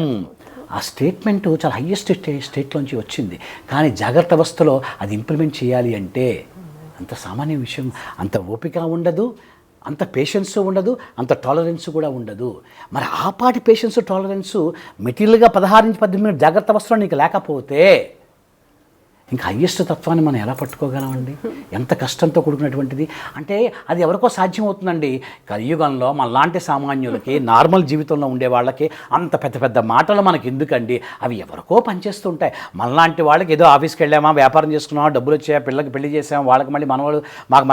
ఆ స్టేట్మెంటు చాలా హయ్యెస్ట్ స్టేట్లోంచి వచ్చింది. కానీ జాగ్రత్త అవస్థలో అది ఇంప్లిమెంట్ చేయాలి అంటే అంత సామాన్య విషయం, అంత ఓపిక ఉండదు, అంత పేషెన్స్ ఉండదు, అంత టాలరెన్స్ కూడా ఉండదు. మరి ఆ పాటి పేషెన్స్ టాలరెన్సు మెటీరియల్గా 16 నుంచి 18 జాగ్రత్త అవస్థలో నీకు లేకపోతే ఇంకా హయ్యెస్ట్ తత్వాన్ని మనం ఎలా పట్టుకోగలమండి? ఎంత కష్టంతో కూడుకున్నటువంటిది. అంటే అది ఎవరికో సాధ్యమవుతుందండి. కలియుగంలో మనలాంటి సామాన్యులకి, నార్మల్ జీవితంలో ఉండే వాళ్ళకి అంత పెద్ద పెద్ద మాటలు మనకి ఎందుకండి? అవి ఎవరికో పనిచేస్తూ ఉంటాయి. మనలాంటి వాళ్ళకి ఏదో ఆఫీస్కి వెళ్ళామా, వ్యాపారం చేసుకున్నామా, డబ్బులు వచ్చాయా, పిల్లలకి పెళ్లి చేసామా, వాళ్ళకి మళ్ళీ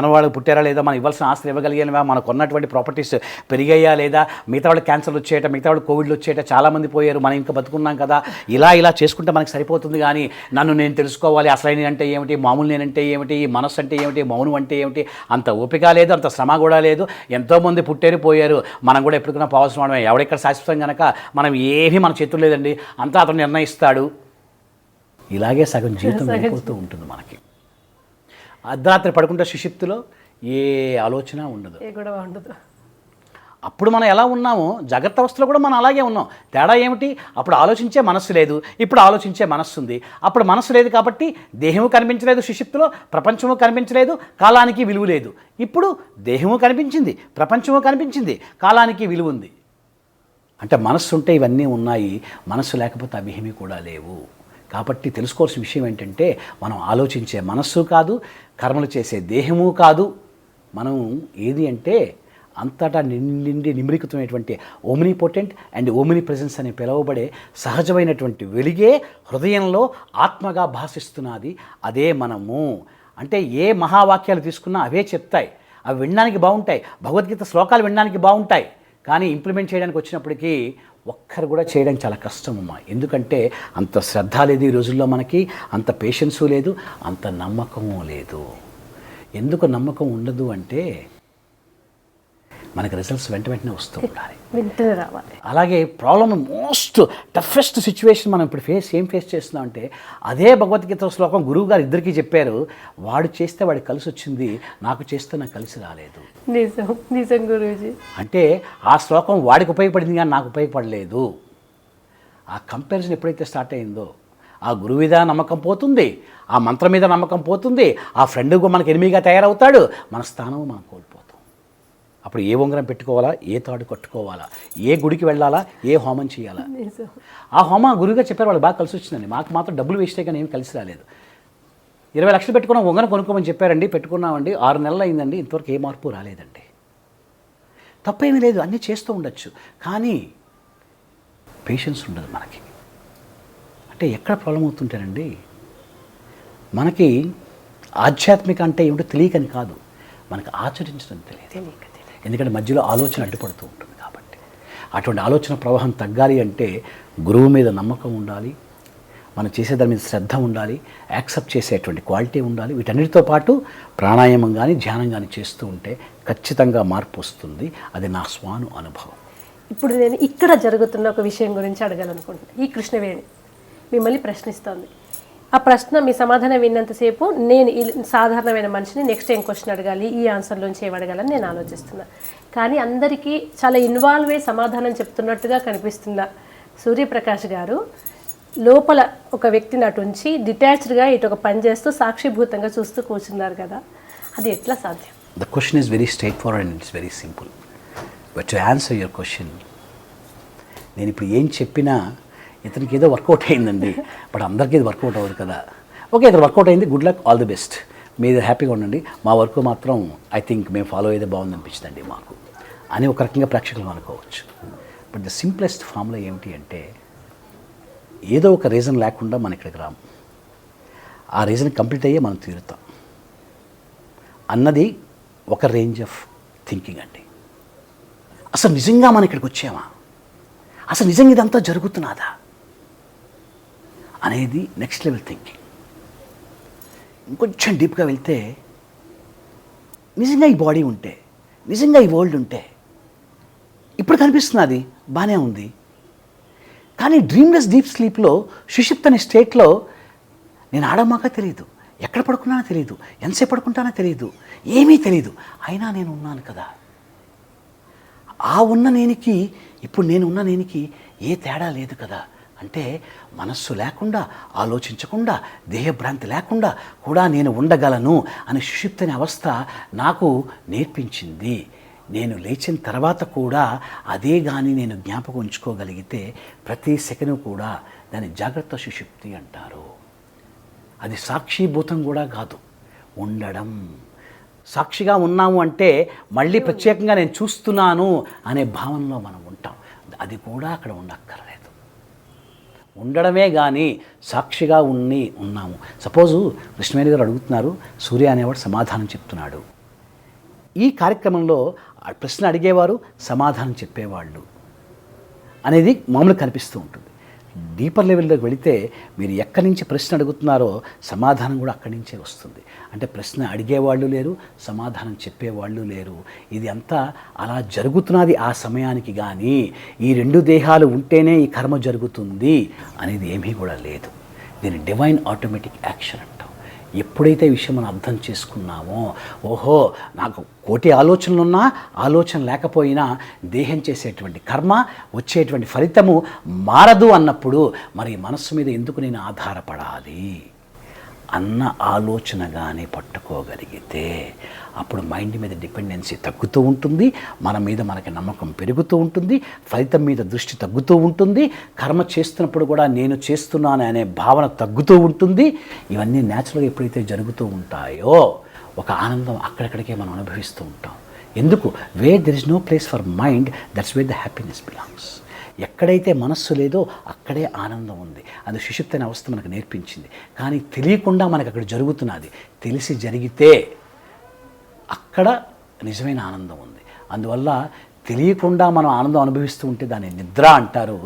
మనవాళ్ళు పుట్టారా లేదా, మనం ఇవ్వాల్సిన ఆస్తులు ఇవ్వగలిగామా, మనకు ఉన్నటువంటి ప్రాపర్టీస్ పెరిగాయా లేదా, మిగతా వాళ్ళు క్యాన్సర్లు వచ్చేయట, మిగతా వాళ్ళు కోవిడ్లు వచ్చేయట, చాలామంది పోయారు, మనం ఇంకా బతుకున్నాం కదా, ఇలా చేసుకుంటే మనకి సరిపోతుంది. కానీ నన్ను నేను తెలుసుకోవాలి, అసలైన అంటే ఏమిటి, మామూలు నేనంటే ఏమిటి, ఈ మనస్సు అంటే ఏమిటి, మౌనం అంటే ఏమిటి, అంత ఓపిక లేదు, అంత శ్రమ కూడా లేదు. ఎంతోమంది పుట్టారు, పోయారు. మనం కూడా ఎప్పటికైనా పోవాల్సిన వాడమే. ఎవడెక్కడ శాశ్వతం కనుక మనం ఏమీ మన చేతులు లేదండి, అంతా అతను నిర్ణయిస్తాడు. ఇలాగే సగం జీవితం వెళ్ళిపోతూ ఉంటుంది మనకి. అర్ధరాత్రి పడుకుంటే సుషుప్తిలో ఏ ఆలోచన ఉండదు, ఏ గొడవ ఉండదు. అప్పుడు మనం ఎలా ఉన్నామో జాగ్రత్త అవస్థలో కూడా మనం అలాగే ఉన్నాం. తేడా ఏమిటి? అప్పుడు ఆలోచించే మనస్సు లేదు, ఇప్పుడు ఆలోచించే మనస్సు ఉంది. అప్పుడు మనస్సు లేదు కాబట్టి దేహము కనిపించలేదు, సుషుప్తిలో ప్రపంచము కనిపించలేదు, కాలానికి విలువ లేదు. ఇప్పుడు దేహము కనిపించింది, ప్రపంచము కనిపించింది, కాలానికి విలువ ఉంది. అంటే మనస్సు ఉంటే ఇవన్నీ ఉన్నాయి, మనస్సు లేకపోతే అవి ఏమీ కూడా లేవు. కాబట్టి తెలుసుకోవాల్సిన విషయం ఏంటంటే, మనం ఆలోచించే మనస్సు కాదు, కర్మలు చేసే దేహము కాదు. మనం ఏది అంటే అంతటా నిండి నిమ్రికుతున్నటువంటి ఓమ్నిపోటెంట్ అండ్ ఓమ్ని ప్రెజెన్స్ అని పిలువబడే సహజమైనటువంటి వెలిగే హృదయంలో ఆత్మగా భాషిస్తున్నది. అదే మనము. అంటే ఏ మహావాక్యాలు తీసుకున్నా అవే చెప్తాయి, అవి వినడానికి బాగుంటాయి, భగవద్గీత శ్లోకాలు వినడానికి బాగుంటాయి. కానీ ఇంప్లిమెంట్ చేయడానికి వచ్చినప్పటికీ ఒక్కరు కూడా చేయడం చాలా కష్టమమ్మా. ఎందుకంటే అంత శ్రద్ధ లేదు ఈ రోజుల్లో మనకి, అంత పేషెన్సు లేదు, అంత నమ్మకము లేదు. ఎందుకు నమ్మకం ఉండదు అంటే మనకి రిజల్ట్స్ వెంటనే వస్తూ ఉండాలి, వెంటనే రావాలి. అలాగే ప్రాబ్లమ్ మోస్ట్ టఫెస్ట్ సిచ్యువేషన్ మనం ఇప్పుడు ఏం ఫేస్ చేస్తున్నాం అంటే, అదే భగవద్గీత శ్లోకం గురువు గారు ఇద్దరికీ చెప్పారు. వాడు చేస్తే వాడికి కలిసి వచ్చింది, నాకు చేస్తే నాకు కలిసి రాలేదు. నిజం నిజం గురూజీ. అంటే ఆ శ్లోకం వాడికి ఉపయోగపడింది కానీ నాకు ఉపయోగపడలేదు. ఆ కంపారిజన్ ఎప్పుడైతే స్టార్ట్ అయిందో ఆ గురువు మీద నమ్మకం పోతుంది, ఆ మంత్రం మీద నమ్మకం పోతుంది, ఆ ఫ్రెండ్ మనకి ఎనిమిగా తయారవుతాడు, మన స్థానం మనం కోల్పోతాం. అప్పుడు ఏ ఉంగరం పెట్టుకోవాలా, ఏ తాడు కట్టుకోవాలా, ఏ గుడికి వెళ్ళాలా, ఏ హోమం చేయాలా. ఆ హోమం గురువుగా చెప్పారు, వాళ్ళు బాగా కలిసి వచ్చిందండి. మాకు మాత్రం డబ్బులు వేస్ట్ కానీ ఏం కలిసి రాలేదు. 20 లక్షలు పెట్టుకున్నాం, ఉంగరం కొనుక్కోమని చెప్పారండి, పెట్టుకున్నామండి, 6 నెలలు అయిందండి, ఇంతవరకు ఏ మార్పు రాలేదండి. తప్పేమీ లేదు, అన్నీ చేస్తూ ఉండొచ్చు, కానీ పేషెన్స్ ఉండదు మనకి. అంటే ఎక్కడ ప్రాబ్లం అవుతుంటారండి, మనకి ఆధ్యాత్మిక అంటే ఏమిటో తెలియకని కాదు, మనకు ఆచరించడం తెలియదు. ఎందుకంటే మధ్యలో ఆలోచన అడ్డుపడుతూ ఉంటుంది. కాబట్టి అటువంటి ఆలోచన ప్రవాహం తగ్గాలి అంటే గురువు మీద నమ్మకం ఉండాలి, మనం చేసే దాని మీద శ్రద్ధ ఉండాలి, యాక్సెప్ట్ చేసేటువంటి క్వాలిటీ ఉండాలి. వీటన్నిటితో పాటు ప్రాణాయామం కానీ ధ్యానం కానీ చేస్తూ ఉంటే ఖచ్చితంగా మార్పు వస్తుంది. అది నా స్వాను అనుభవం. ఇప్పుడు నేను ఇక్కడ జరుగుతున్న ఒక విషయం గురించి అడగాలనుకుంటున్నాను. ఈ కృష్ణవేణి మిమ్మల్ని ప్రశ్నిస్తోంది. ఆ ప్రశ్న మీ సమాధానం విన్నంతసేపు నేను ఈ సాధారణమైన మనిషిని నెక్స్ట్ ఏం క్వశ్చన్ అడగాలి, ఈ ఆన్సర్లోంచి ఏం అడగాలని నేను ఆలోచిస్తున్నా. కానీ అందరికీ చాలా ఇన్వాల్వ్ అయ్యి సమాధానం చెప్తున్నట్టుగా కనిపిస్తున్న సూర్యప్రకాష్ గారు లోపల ఒక వ్యక్తిని అటు ఉంచి డిటాచ్డ్గా ఇటు ఒక పని చేస్తూ సాక్షిభూతంగా చూస్తూ కూర్చున్నారు కదా, అది ఎట్లా సాధ్యం? The question is very straight forward and it's very simple. But to answer your question, నేను ఇప్పుడు ఏం చెప్పినా ఇతనికి ఏదో వర్కౌట్ అయిందండి, బట్ అందరికీ ఇది వర్కౌట్ అవ్వదు కదా. ఓకే, ఇతను వర్కౌట్ అయింది, good luck, all the best, మీరు హ్యాపీగా ఉండండి. మా వర్క్ మాత్రం ఐ థింక్ మేము ఫాలో అయ్యేది బాగుంది అనిపించిందండి మాకు అని ఒక రకంగా ప్రేక్షకులు అనుకోవచ్చు. బట్ ద సింప్లెస్ట్ ఫామ్లో ఏమిటి అంటే, ఏదో ఒక రీజన్ లేకుండా మనం ఇక్కడికి రాము, ఆ రీజన్ కంప్లీట్ అయ్యే మనం తీరుతాం అన్నది ఒక రేంజ్ ఆఫ్ థింకింగ్ అండి. అసలు నిజంగా మనం ఇక్కడికి వచ్చామా, అసలు నిజంగా ఇదంతా జరుగుతున్నదా అనేది నెక్స్ట్ లెవెల్ థింకింగ్. ఇంకొంచెం డీప్గా వెళ్తే, నిజంగా ఈ బాడీ ఉంటే, నిజంగా ఈ వరల్డ్ ఉంటే, ఇప్పుడు కనిపిస్తున్నది బాగానే ఉంది, కానీ డ్రీమ్లెస్ డీప్ స్లీప్లో సుషుప్తి అనే స్టేట్లో నేను ఆడమాక తెలియదు, ఎక్కడ పడుకున్నానో తెలియదు, ఎంతసేపు పడుకుంటానో తెలియదు, ఏమీ తెలియదు, అయినా నేను ఉన్నాను కదా. ఆ ఉన్న నేనికి ఇప్పుడు నేను ఉన్న నేనికి ఏ తేడా లేదు కదా, అంటే మనస్సు లేకుండా, ఆలోచించకుండా, దేహభ్రాంతి లేకుండా కూడా నేను ఉండగలను అని సుషుప్తి అనే అవస్థ నాకు నేర్పించింది. నేను లేచిన తర్వాత కూడా అదే కానీ నేను జ్ఞాపకం ఉంచుకోగలిగితే ప్రతి సెకను కూడా దాన్ని జాగ్రత్త సుషుప్తి అంటారు. అది సాక్షిభూతం కూడా కాదు, ఉండడం. సాక్షిగా ఉన్నాము అంటే మళ్ళీ ప్రత్యేకంగా నేను చూస్తున్నాను అనే భావనలో మనం ఉంటాం. అది కూడా అక్కడ ఉండక్కర్లేదు. ఉండడమే కానీ సాక్షిగా ఉన్నాము. సపోజు కృష్ణవేణి గారు అడుగుతున్నారు, సూర్య అనేవాడు సమాధానం చెప్తున్నాడు. ఈ కార్యక్రమంలో ప్రశ్న అడిగేవారు సమాధానం చెప్పేవాళ్ళు అనేది మామూలుగా కనిపిస్తూ ఉంటుంది. డీపర్ లెవెల్లోకి వెళితే మీరు ఎక్కడి నుంచి ప్రశ్న అడుగుతున్నారో సమాధానం కూడా అక్కడి నుంచే వస్తుంది. అంటే ప్రశ్న అడిగేవాళ్ళు లేరు, సమాధానం చెప్పేవాళ్ళు లేరు. ఇది అంతా అలా జరుగుతున్నది ఆ సమయానికి. కానీ ఈ రెండు దేహాలు ఉంటేనే ఈ కర్మ జరుగుతుంది అనేది ఏమీ కూడా లేదు. దీన్ని డివైన్ ఆటోమేటిక్ యాక్షన్ అంటాం. ఎప్పుడైతే ఈ విషయం మనం అర్థం చేసుకున్నామో, ఓహో నాకు కోటి ఆలోచనలున్నా, ఆలోచన లేకపోయినా దేహం చేసేటువంటి కర్మ, వచ్చేటువంటి ఫలితము మారదు అన్నప్పుడు మరి మనస్సు మీద ఎందుకు నేను ఆధారపడాలి అన్న ఆలోచనగానే పట్టుకోగలిగితే అప్పుడు మైండ్ మీద డిపెండెన్సీ తగ్గుతూ ఉంటుంది, మన మీద మనకి నమ్మకం పెరుగుతూ ఉంటుంది, ఫలితం మీద దృష్టి తగ్గుతూ ఉంటుంది, కర్మ చేస్తున్నప్పుడు కూడా నేను చేస్తున్నాను అనే భావన తగ్గుతూ ఉంటుంది. ఇవన్నీ న్యాచురల్గా ఎప్పుడైతే జరుగుతూ ఉంటాయో ఒక ఆనందం అక్కడక్కడికే మనం అనుభవిస్తూ ఉంటాం. ఎందుకు? Where there is no place for mind, that's where the happiness belongs. ఎక్కడైతే మనస్సు లేదో అక్కడే ఆనందం ఉంది. అది సుషుప్తి అనే అవస్థ మనకు నేర్పించింది. కానీ తెలియకుండా మనకు అక్కడ జరుగుతున్నది. తెలిసి జరిగితే అక్కడ నిజమైన ఆనందం ఉంది. అందువల్ల తెలియకుండా మనం ఆనందం అనుభవిస్తూ ఉంటే దాన్ని నిద్ర అంటారు,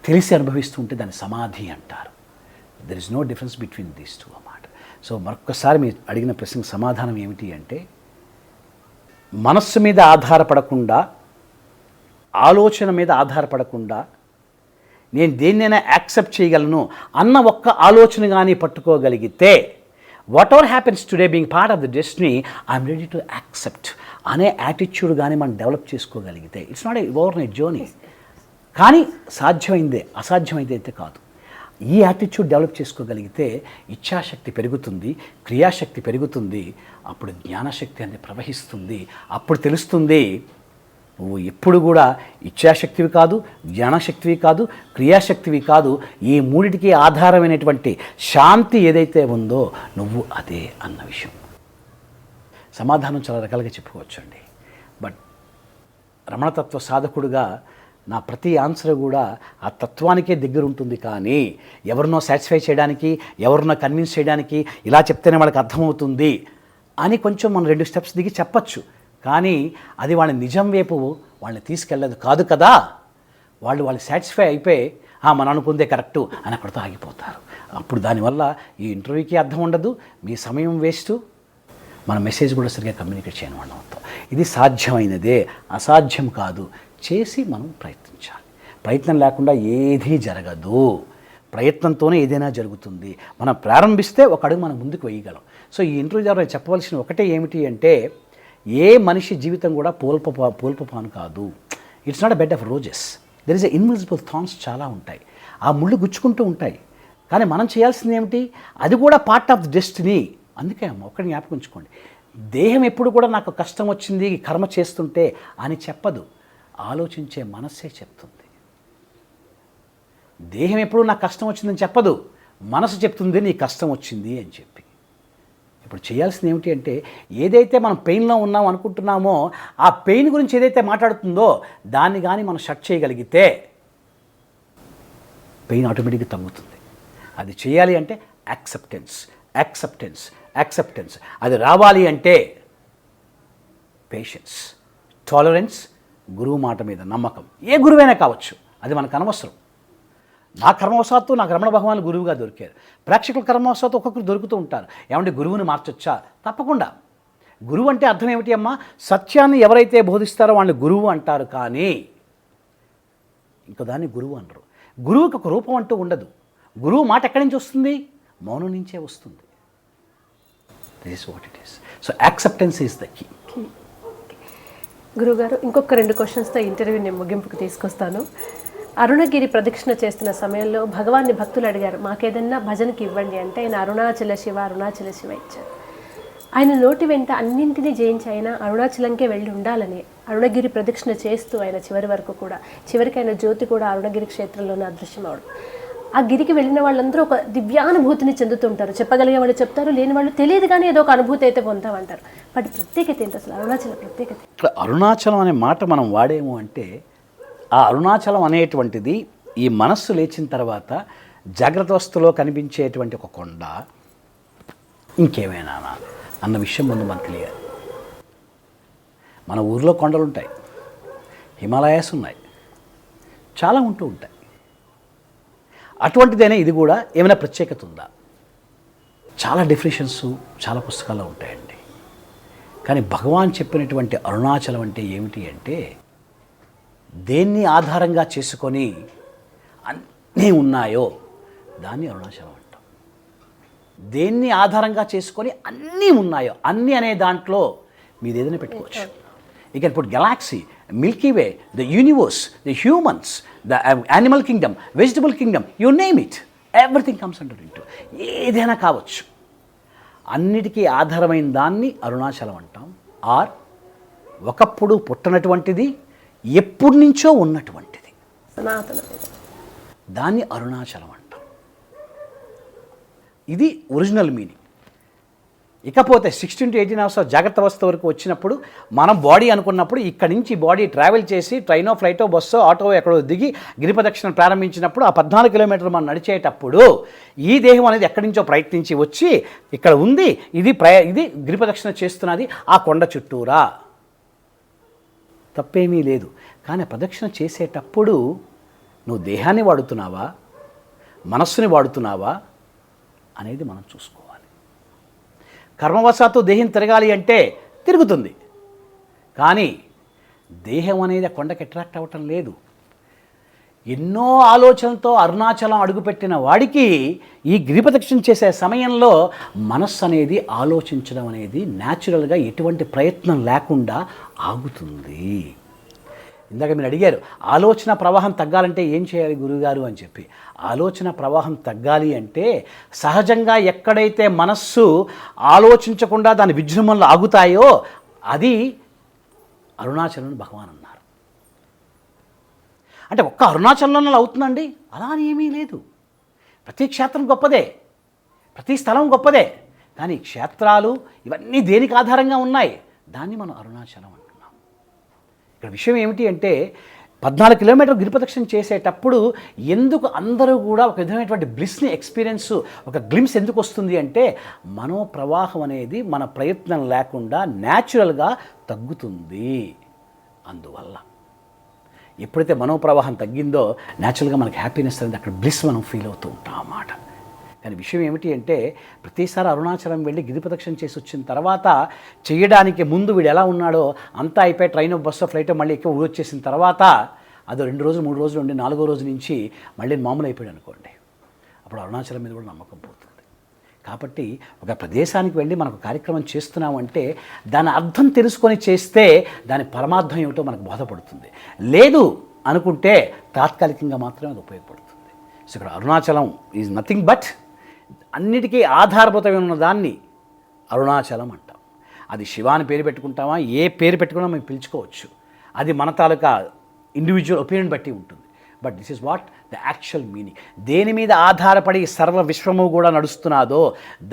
తెలిసి అనుభవిస్తూ ఉంటే దాన్ని సమాధి అంటారు. There is no difference between these two అన్నమాట. సో మరొక్కసారి మీరు అడిగిన ప్రశ్నకు సమాధానం ఏమిటి అంటే, మనస్సు మీద ఆధారపడకుండా, ఆలోచన మీద ఆధారపడకుండా నేను దేన్నైనా యాక్సెప్ట్ చేయగలను అన్న ఒక్క ఆలోచన కానీ పట్టుకోగలిగితే, whatever happens today being part of the destiny, I'm ready to accept అనే యాటిట్యూడ్ కానీ మనం డెవలప్ చేసుకోగలిగితే, it's not a overnight journey. కానీ సాధ్యమైందే, అసాధ్యమైంది అయితే కాదు. ఈ యాటిట్యూడ్ డెవలప్ చేసుకోగలిగితే ఇచ్ఛాశక్తి పెరుగుతుంది, క్రియాశక్తి పెరుగుతుంది, అప్పుడు జ్ఞానశక్తి అనేది ప్రవహిస్తుంది. అప్పుడు తెలుస్తుంది నువ్వు ఎప్పుడు కూడా ఇచ్ఛాశక్తివి కాదు, జ్ఞానశక్తివి కాదు, క్రియాశక్తివి కాదు. ఈ మూడిటికి ఆధారమైనటువంటి శాంతి ఏదైతే ఉందో నువ్వు అదే అన్న విషయం. సమాధానం చాలా రకాలుగా చెప్పుకోవచ్చండి. బట్ రమణతత్వ సాధకుడుగా నా ప్రతి ఆన్సర్ కూడా ఆ తత్వానికే దగ్గర ఉంటుంది. కానీ ఎవరినో సాటిస్ఫై చేయడానికి, ఎవరినో కన్విన్స్ చేయడానికి ఇలా చెప్తేనే వాళ్ళకి అర్థమవుతుంది అని కొంచెం మనం 2 స్టెప్స్ దిగి చెప్పచ్చు. కానీ అది వాళ్ళని నిజం వైపు వాళ్ళని తీసుకెళ్ళదు కాదు కదా. వాళ్ళు సాటిస్ఫై అయిపోయి మనం అనుకుందే కరెక్టు అని అక్కడితో ఆగిపోతారు. అప్పుడు దానివల్ల ఈ ఇంటర్వ్యూకి అర్థం ఉండదు, మీ సమయం వేస్ట్, మన మెసేజ్ కూడా సరిగ్గా కమ్యూనికేట్ చేయని వాళ్ళం అవుతాం. ఇది సాధ్యమైనదే, అసాధ్యం కాదు. చేసి మనం ప్రయత్నించాలి. ప్రయత్నం లేకుండా ఏదీ జరగదు. ప్రయత్నంతోనే ఏదైనా జరుగుతుంది. మనం ప్రారంభిస్తే ఒక అడుగు మనం ముందుకు వేయగలం. సో ఈ ఇంటర్వ్యూ ద్వారా చెప్పవలసిన ఒకటే ఏమిటి అంటే, ఏ మనిషి జీవితం కూడా పోల్పపాను కాదు. It's not a bed of roses. There is a invisible thorns చాలా ఉంటాయి. ఆ ముళ్ళు గుచ్చుకుంటూ ఉంటాయి. కానీ మనం చేయాల్సింది ఏమిటి? అది కూడా పార్ట్ ఆఫ్ ది డెస్టినీ. అందుకే ఒక్కడిని జ్ఞాపకం ఉంచుకోండి, దేహం ఎప్పుడు కూడా నాకు కష్టం వచ్చింది కర్మ చేస్తుంటే అని చెప్పదు, ఆలోచించే మనస్సే చెప్తుంది. దేహం ఎప్పుడు నాకు కష్టం వచ్చిందని చెప్పదు, మనసు చెప్తుంది నీ కష్టం వచ్చింది అని చెప్పి. ఇప్పుడు చేయాల్సింది ఏమిటి అంటే, ఏదైతే మనం పెయిన్లో ఉన్నాం అనుకుంటున్నామో ఆ పెయిన్ గురించి ఏదైతే మాట్లాడుతుందో దాన్ని కానీ మనం షట్ చేయగలిగితే పెయిన్ ఆటోమేటిక్గా తగ్గుతుంది. అది చేయాలి అంటే యాక్సెప్టెన్స్, యాక్సెప్టెన్స్, యాక్సెప్టెన్స్. అది రావాలి అంటే పేషెన్స్, టాలరెన్స్, గురువు మాట మీద నమ్మకం. ఏ గురువైనా కావచ్చు, అది మనకు అనవసరం. నా కర్మవశాత్తు నాకు రమణ భగవాన్ గురువుగా దొరికారు. ప్రేక్షకుల కర్మవశాత్తు ఒక్కొక్కరు దొరుకుతూ ఉంటారు. ఏమంటే గురువుని మార్చొచ్చా? తప్పకుండా. గురువు అంటే అర్థం ఏమిటి అమ్మా? సత్యాన్ని ఎవరైతే బోధిస్తారో వాళ్ళని గురువు అంటారు. కానీ ఇంకో దాన్ని గురువు అనరు. గురువుకి ఒక రూపం అంటూ ఉండదు. గురువు మాట ఎక్కడి నుంచి వస్తుంది? మౌనం నుంచే వస్తుంది. This is what it is. So acceptance is the key. గురువుగారు, ఇంకొక 2 క్వశ్చన్స్తో ఇంటర్వ్యూ నేను ముగింపుకు తీసుకొస్తాను. అరుణగిరి ప్రదక్షిణ చేస్తున్న సమయంలో భగవాన్ని భక్తులు అడిగారు, మాకేదన్నా భజనకి ఇవ్వండి అంటే ఆయన అరుణాచల శివ ఇచ్చారు. ఆయన నోటి వెంట అన్నింటినీ జయించి ఆయన అరుణాచలంకే వెళ్ళి ఉండాలని అరుణగిరి ప్రదక్షిణ చేస్తూ ఆయన చివరి వరకు కూడా, చివరికి ఆయన జ్యోతి కూడా అరుణగిరి క్షేత్రంలోనే అదృశ్యం అవడం. ఆ గిరికి వెళ్ళిన వాళ్ళందరూ ఒక దివ్యానుభూతిని చెందుతుంటారు. చెప్పగలిగే వాళ్ళు చెప్తారు, లేని వాళ్ళు తెలియదు కానీ ఏదో ఒక అనుభూతి అయితే పొందామంటారు. వాటి ప్రత్యేకత ఏంటి అసలు, అరుణాచల ప్రత్యేకత? ఇక్కడ అరుణాచలం అనే మాట మనం వాడేము అంటే, ఆ అరుణాచలం అనేటువంటిది ఈ మనస్సు లేచిన తర్వాత జాగ్రత్త అవస్థలో కనిపించేటువంటి ఒక కొండ, ఇంకేమైనా అన్న విషయం ముందు మనకు తెలియాలి. మన ఊర్లో కొండలు ఉంటాయి, హిమాలయాస్ ఉన్నాయి, చాలా ఉంటూ ఉంటాయి. అటువంటిదైనా ఇది కూడా ఏమైనా ప్రత్యేకత ఉందా? చాలా డెఫినేషన్స్ చాలా పుస్తకాల్లో ఉంటాయండి. కానీ భగవాన్ చెప్పినటువంటి అరుణాచలం అంటే ఏమిటి అంటే, దేన్ని ఆధారంగా చేసుకొని అన్నీ ఉన్నాయో దాన్ని అరుణాచలం అంటాం. దేన్ని ఆధారంగా చేసుకొని అన్నీ ఉన్నాయో, అన్నీ అనే దాంట్లో మీరు ఏదైనా పెట్టుకోవచ్చు. You can put Galaxy, Milky way, the universe, the humans, the animal Kingdom, vegetable Kingdom, you name it, everything comes under into. ఏదైనా కావచ్చు. అన్నిటికీ ఆధారమైన దాన్ని అరుణాచలం అంటాం. ఆర్ ఒకప్పుడు పుట్టనటువంటిది, ఎప్పటి నుంచో ఉన్నటువంటిది, దాన్ని అరుణాచలం అంటాం. ఇది ఒరిజినల్ మీనింగ్. ఇకపోతే 16 to 18 అవర్స్ జాగ్రత్త అవస్థ వరకు వచ్చినప్పుడు మనం బాడీ అనుకున్నప్పుడు ఇక్కడి నుంచి బాడీ ట్రావెల్ చేసి ట్రైనో, ఫ్లైటో, బస్సో, ఆటో ఎక్కడో దిగి గిరిప్రదక్షిణ ప్రారంభించినప్పుడు ఆ 14 కిలోమీటర్లు మనం నడిచేటప్పుడు ఈ దేహం అనేది ఎక్కడి నుంచో ప్రయత్నించి వచ్చి ఇక్కడ ఉంది, ఇది గిరిప్రదక్షిణ చేస్తున్నది ఆ కొండ చుట్టూరా. తప్పేమీ లేదు. కానీ ప్రదక్షిణ చేసేటప్పుడు నువ్వు దేహాన్ని వాడుతున్నావా, మనస్సుని వాడుతున్నావా అనేది మనం చూసుకోవాలి. కర్మవశాత్తు దేహం తిరగాలి అంటే తిరుగుతుంది, కానీ దేహం అనేది ఆ కొండకి అట్రాక్ట్ అవ్వటం లేదు. ఎన్నో ఆలోచనలతో అరుణాచలం అడుగుపెట్టిన వాడికి ఈ గిరిప్రదక్షిణ చేసే సమయంలో మనస్సు అనేది ఆలోచించడం అనేది న్యాచురల్గా ఎటువంటి ప్రయత్నం లేకుండా ఆగుతుంది. ఇందాక మీరు అడిగారు ఆలోచన ప్రవాహం తగ్గాలంటే ఏం చేయాలి గురువుగారు అని చెప్పి. ఆలోచన ప్రవాహం తగ్గాలి అంటే సహజంగా ఎక్కడైతే మనస్సు ఆలోచించకుండా దాని విజృంభణలు ఆగుతాయో అది అరుణాచలం భగవాన్ అన్నారు. అంటే ఒక్క అరుణాచలంలో అవుతుందండి అలా అని ఏమీ లేదు. ప్రతి క్షేత్రం గొప్పదే, ప్రతి స్థలం గొప్పదే. కానీ క్షేత్రాలు ఇవన్నీ దేనికి ఆధారంగా ఉన్నాయి, దాన్ని మనం అరుణాచలం అంటున్నాం. ఇక్కడ విషయం ఏమిటి అంటే 14 కిలోమీటర్లు గిరిప్రదక్షిణ చేసేటప్పుడు ఎందుకు అందరూ కూడా ఒక విధమైనటువంటి బ్లిస్ని ఎక్స్పీరియన్స్, ఒక గ్లిమ్స్ ఎందుకు వస్తుంది అంటే మనోప్రవాహం అనేది మన ప్రయత్నం లేకుండా న్యాచురల్గా తగ్గుతుంది. అందువల్ల ఎప్పుడైతే మనోప్రవాహం తగ్గిందో న్యాచురల్గా మనకి హ్యాపీనెస్ అనేది అక్కడ బ్లిస్ మనం ఫీల్ అవుతూ ఉంటాం అన్నమాట. కానీ విషయం ఏమిటి అంటే ప్రతిసారి అరుణాచలం వెళ్ళి గిరిప్రదక్షిణ చేసి వచ్చిన తర్వాత చేయడానికి ముందు వీడు ఎలా ఉన్నాడో అంతా అయిపోయి ట్రైన్, బస్సు, ఫ్లైట్ మళ్ళీ ఎక్కువ ఊరు వచ్చేసిన తర్వాత అదో 2 రోజులు 3 రోజులు ఉండి 4వ రోజు నుంచి మళ్ళీ మామూలు అయిపోయాడు అనుకోండి, అప్పుడు అరుణాచలం మీద కూడా నమ్మకం పోతుంది. కాబట్టి ఒక ప్రదేశానికి వెళ్ళి మనకు కార్యక్రమం చేస్తున్నామంటే దాని అర్థం తెలుసుకొని చేస్తే దాని పరమార్థం ఏమిటో మనకు బోధపడుతుంది. లేదు అనుకుంటే తాత్కాలికంగా మాత్రమే అది ఉపయోగపడుతుంది. సో ఇక్కడ అరుణాచలం ఈజ్ నథింగ్ బట్ అన్నిటికీ ఆధారభూతమైన దాన్ని అరుణాచలం అంటాం. అది శివాని పేరు పెట్టుకుంటామా, ఏ పేరు పెట్టుకున్నా మేము పిలుచుకోవచ్చు, అది మన తాలూకా ఇండివిజువల్ ఒపీనియన్ బట్టి ఉంటుంది. But this is what the actual meaning. దేని మీద ఆధారపడి సర్వ విశ్వము కూడా నడుస్తున్నాదో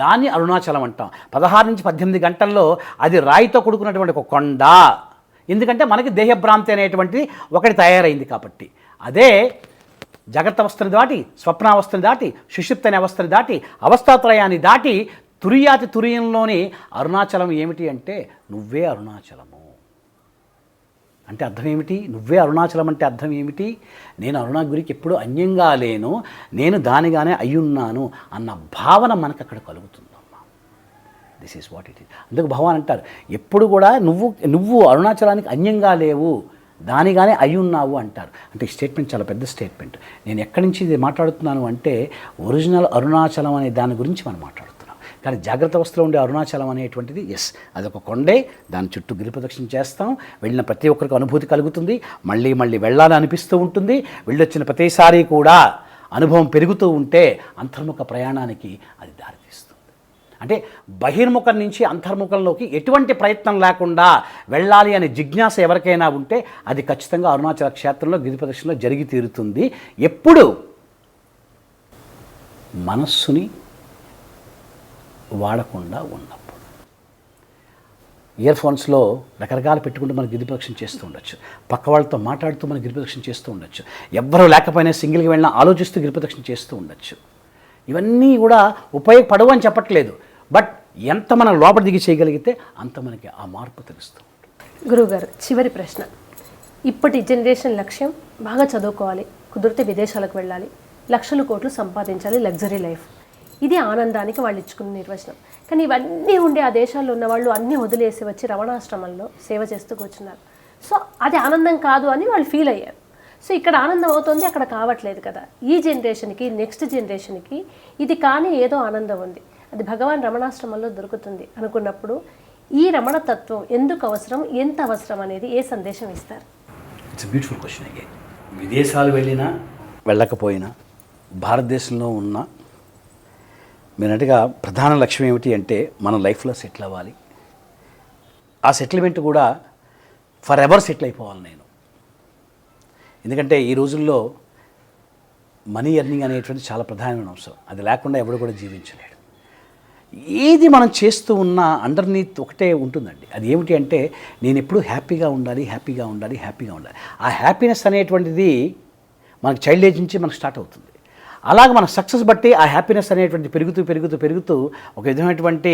దాన్ని అరుణాచలం అంటాం. 16 నుంచి 18 గంటల్లో అది రాయితో కూడుకున్నటువంటి ఒక కొండ. ఎందుకంటే మనకి దేహభ్రాంతి అనేటువంటిది ఒకటి తయారైంది కాబట్టి. అదే జాగ్రత్త అవస్థను దాటి, స్వప్నావస్థను దాటి, సుషుప్తి అనే అవస్థను దాటి, అవస్థాత్రయాన్ని దాటి తురియాతి తురియంలోని అరుణాచలం ఏమిటి అంటే నువ్వే అరుణాచలము. అంటే అర్థం ఏమిటి? నువ్వే అరుణాచలం అంటే అర్థం ఏమిటి? నేను అరుణగిరికి ఎప్పుడూ అన్యంగా లేను, నేను దానిగానే అయ్యున్నాను అన్న భావన మనకు అక్కడ కలుగుతుందమ్మా. This is what it is. అందుకు భగవాన్ అంటారు ఎప్పుడు కూడా నువ్వు అరుణాచలానికి అన్యంగా లేవు, దానిగానే అయ్యున్నావు అంటారు. అంటే ఈ స్టేట్మెంట్ చాలా పెద్ద స్టేట్మెంట్. నేను ఎక్కడి నుంచి ఇది మాట్లాడుతున్నాను అంటే ఒరిజినల్ అరుణాచలం అనే దాని గురించి మనం మాట్లాడుతున్నాం. కానీ జాగ్రత్త అవస్థలో ఉండే అరుణాచలం అనేటువంటిది అదొక కొండే, దాని చుట్టూ గిరి ప్రదక్షిణ చేస్తాం, వెళ్ళిన ప్రతి ఒక్కరికి అనుభూతి కలుగుతుంది, మళ్ళీ మళ్ళీ వెళ్ళాలని అనిపిస్తూ ఉంటుంది, వెళ్ళొచ్చిన ప్రతిసారి కూడా అనుభవం పెరుగుతూ ఉంటే అంతర్ముఖ ప్రయాణానికి అది దారితీస్తుంది. అంటే బహిర్ముఖం నుంచి అంతర్ముఖంలోకి ఎటువంటి ప్రయత్నం లేకుండా వెళ్ళాలి అనే జిజ్ఞాస ఎవరికైనా ఉంటే అది ఖచ్చితంగా అరుణాచల క్షేత్రంలో గిరి ప్రదక్షిణలో జరిగి తీరుతుంది. ఎప్పుడు మనస్సుని వాడకుండా ఉన్నప్పుడు. ఇయర్ ఫోన్స్లో రకరకాలు పెట్టుకుంటూ మనం గిరి ప్రదక్షిణ చేస్తూ ఉండొచ్చు, పక్క వాళ్ళతో మాట్లాడుతూ మనం గిరి ప్రదక్షిణ చేస్తూ ఉండొచ్చు, ఎవ్వరూ లేకపోయినా సింగిల్గా వెళ్ళినా ఆలోచిస్తూ గిరి ప్రదక్షిణ చేస్తూ ఉండొచ్చు. ఇవన్నీ కూడా ఉపయోగపడవు అని చెప్పట్లేదు, బట్ ఎంత మనం లోపల దిగి చేయగలిగితే అంత మనకి ఆ మార్పు తెలుస్తుంది. గురువుగారు, చివరి ప్రశ్న. ఇప్పటి జనరేషన్ లక్ష్యం బాగా చదువుకోవాలి, కుదిరితే విదేశాలకు వెళ్ళాలి, లక్షల కోట్లు సంపాదించాలి, లగ్జరీ లైఫ్, ఇది ఆనందానికి వాళ్ళు ఇచ్చుకున్న నిర్వచనం. కానీ ఇవన్నీ ఉండే ఆ దేశాల్లో ఉన్న వాళ్ళు అన్నీ వదిలేసి వచ్చి రమణాశ్రమంలో సేవ చేస్తూ కూర్చున్నారు. సో అది ఆనందం కాదు అని వాళ్ళు ఫీల్ అయ్యారు. సో ఇక్కడ ఆనందం అవుతుంది, అక్కడ కావట్లేదు కదా. ఈ జనరేషన్కి, నెక్స్ట్ జనరేషన్కి ఇది కానీ ఏదో ఆనందం ఉంది, అది భగవాన్ రమణాశ్రమంలో దొరుకుతుంది అనుకున్నప్పుడు ఈ రమణతత్వం ఎందుకు అవసరం, ఎంత అవసరం అనేది ఏ సందేశం ఇస్తారు? It's beautiful question. అగైన్ విదేశాలు వెళ్ళినా వెళ్ళకపోయినా భారతదేశంలో ఉన్న మీరన్నట్టుగా ప్రధాన లక్ష్యం ఏమిటి అంటే మన లైఫ్లో సెటిల్ అవ్వాలి. ఆ సెటిల్మెంట్ కూడా ఫర్ ఎవర్ సెటిల్ అయిపోవాలి నేను. ఎందుకంటే ఈ రోజుల్లో మనీ ఎర్నింగ్ అనేటువంటి చాలా ప్రధానమైన అంశం, అది లేకుండా ఎవడు కూడా జీవించలేడు. ఏది మనం చేస్తూ ఉన్నా అండర్నీత్ ఒకటే ఉంటుందండి, అది ఏమిటి అంటే నేను ఎప్పుడూ హ్యాపీగా ఉండాలి, హ్యాపీగా ఉండాలి, హ్యాపీగా ఉండాలి. ఆ హ్యాపీనెస్ అనేటువంటిది మనకు చైల్డ్ ఏజ్ నుంచి మనకు స్టార్ట్ అవుతుంది. అలాగే మన సక్సెస్ బట్టి ఆ హ్యాపీనెస్ అనేటువంటి పెరుగుతూ పెరుగుతూ పెరుగుతూ ఒక విధమైనటువంటి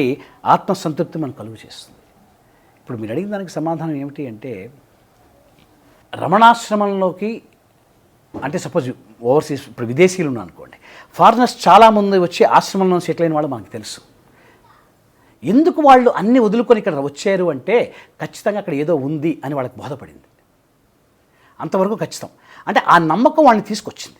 ఆత్మసంతృప్తి మనకు కలుగు చేస్తుంది. ఇప్పుడు మీరు అడిగిన దానికి సమాధానం ఏమిటి అంటే, రమణాశ్రమంలోకి అంటే సపోజ్ ఓవర్సీస్ ఇప్పుడు విదేశీయులు ఉన్నారు అనుకోండి, ఫారినర్స్ చాలామంది వచ్చి ఆశ్రమంలో సెటిల్ అయిన వాళ్ళు మనకు తెలుసు. ఎందుకు వాళ్ళు అన్నీ వదులుకొని ఇక్కడ వచ్చారు అంటే ఖచ్చితంగా అక్కడ ఏదో ఉంది అని వాళ్ళకి బోధపడింది. అంతవరకు ఖచ్చితం. అంటే ఆ నమ్మకం వాళ్ళని తీసుకొచ్చింది.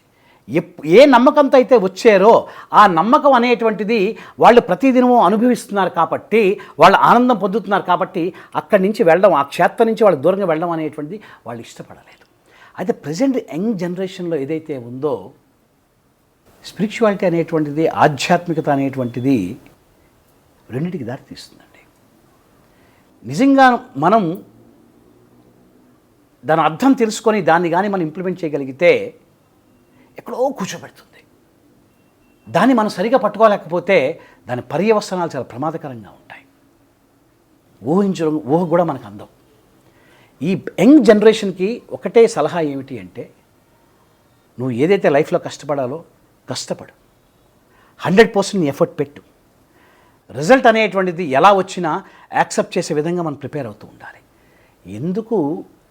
ఏ నమ్మకంతో అయితే వచ్చారో ఆ నమ్మకం అనేటువంటిది వాళ్ళు ప్రతిదినము అనుభవిస్తున్నారు కాబట్టి, వాళ్ళు ఆనందం పొందుతున్నారు కాబట్టి అక్కడి నుంచి వెళ్ళడం, ఆ క్షేత్రం నుంచి వాళ్ళు దూరంగా వెళ్ళడం అనేటువంటిది వాళ్ళు ఇష్టపడలేదు. అయితే ప్రజెంట్ యంగ్ జనరేషన్లో ఏదైతే ఉందో స్పిరిచువాలిటీ అనేటువంటిది, ఆధ్యాత్మికత అనేటువంటిది రెండింటికి దారి తీస్తుందండి. నిజంగా మనం దాని అర్థం తెలుసుకొని దాన్ని కానీ మనం ఇంప్లిమెంట్ చేయగలిగితే ఎక్కడో కూర్చోబెడుతుంది. దాన్ని మనం సరిగా పట్టుకోలేకపోతే దాని పర్యవసనాలు చాలా ప్రమాదకరంగా ఉంటాయి. ఊహ కూడా మనకు అందం. ఈ యంగ్ జనరేషన్కి ఒకటే సలహా ఏమిటి అంటే, నువ్వు ఏదైతే లైఫ్లో కష్టపడాలో కష్టపడు, 100% నీ ఎఫర్ట్ పెట్టు. రిజల్ట్ అనేటువంటిది ఎలా వచ్చినా యాక్సెప్ట్ చేసే విధంగా మనం ప్రిపేర్ అవుతూ ఉండాలి. ఎందుకు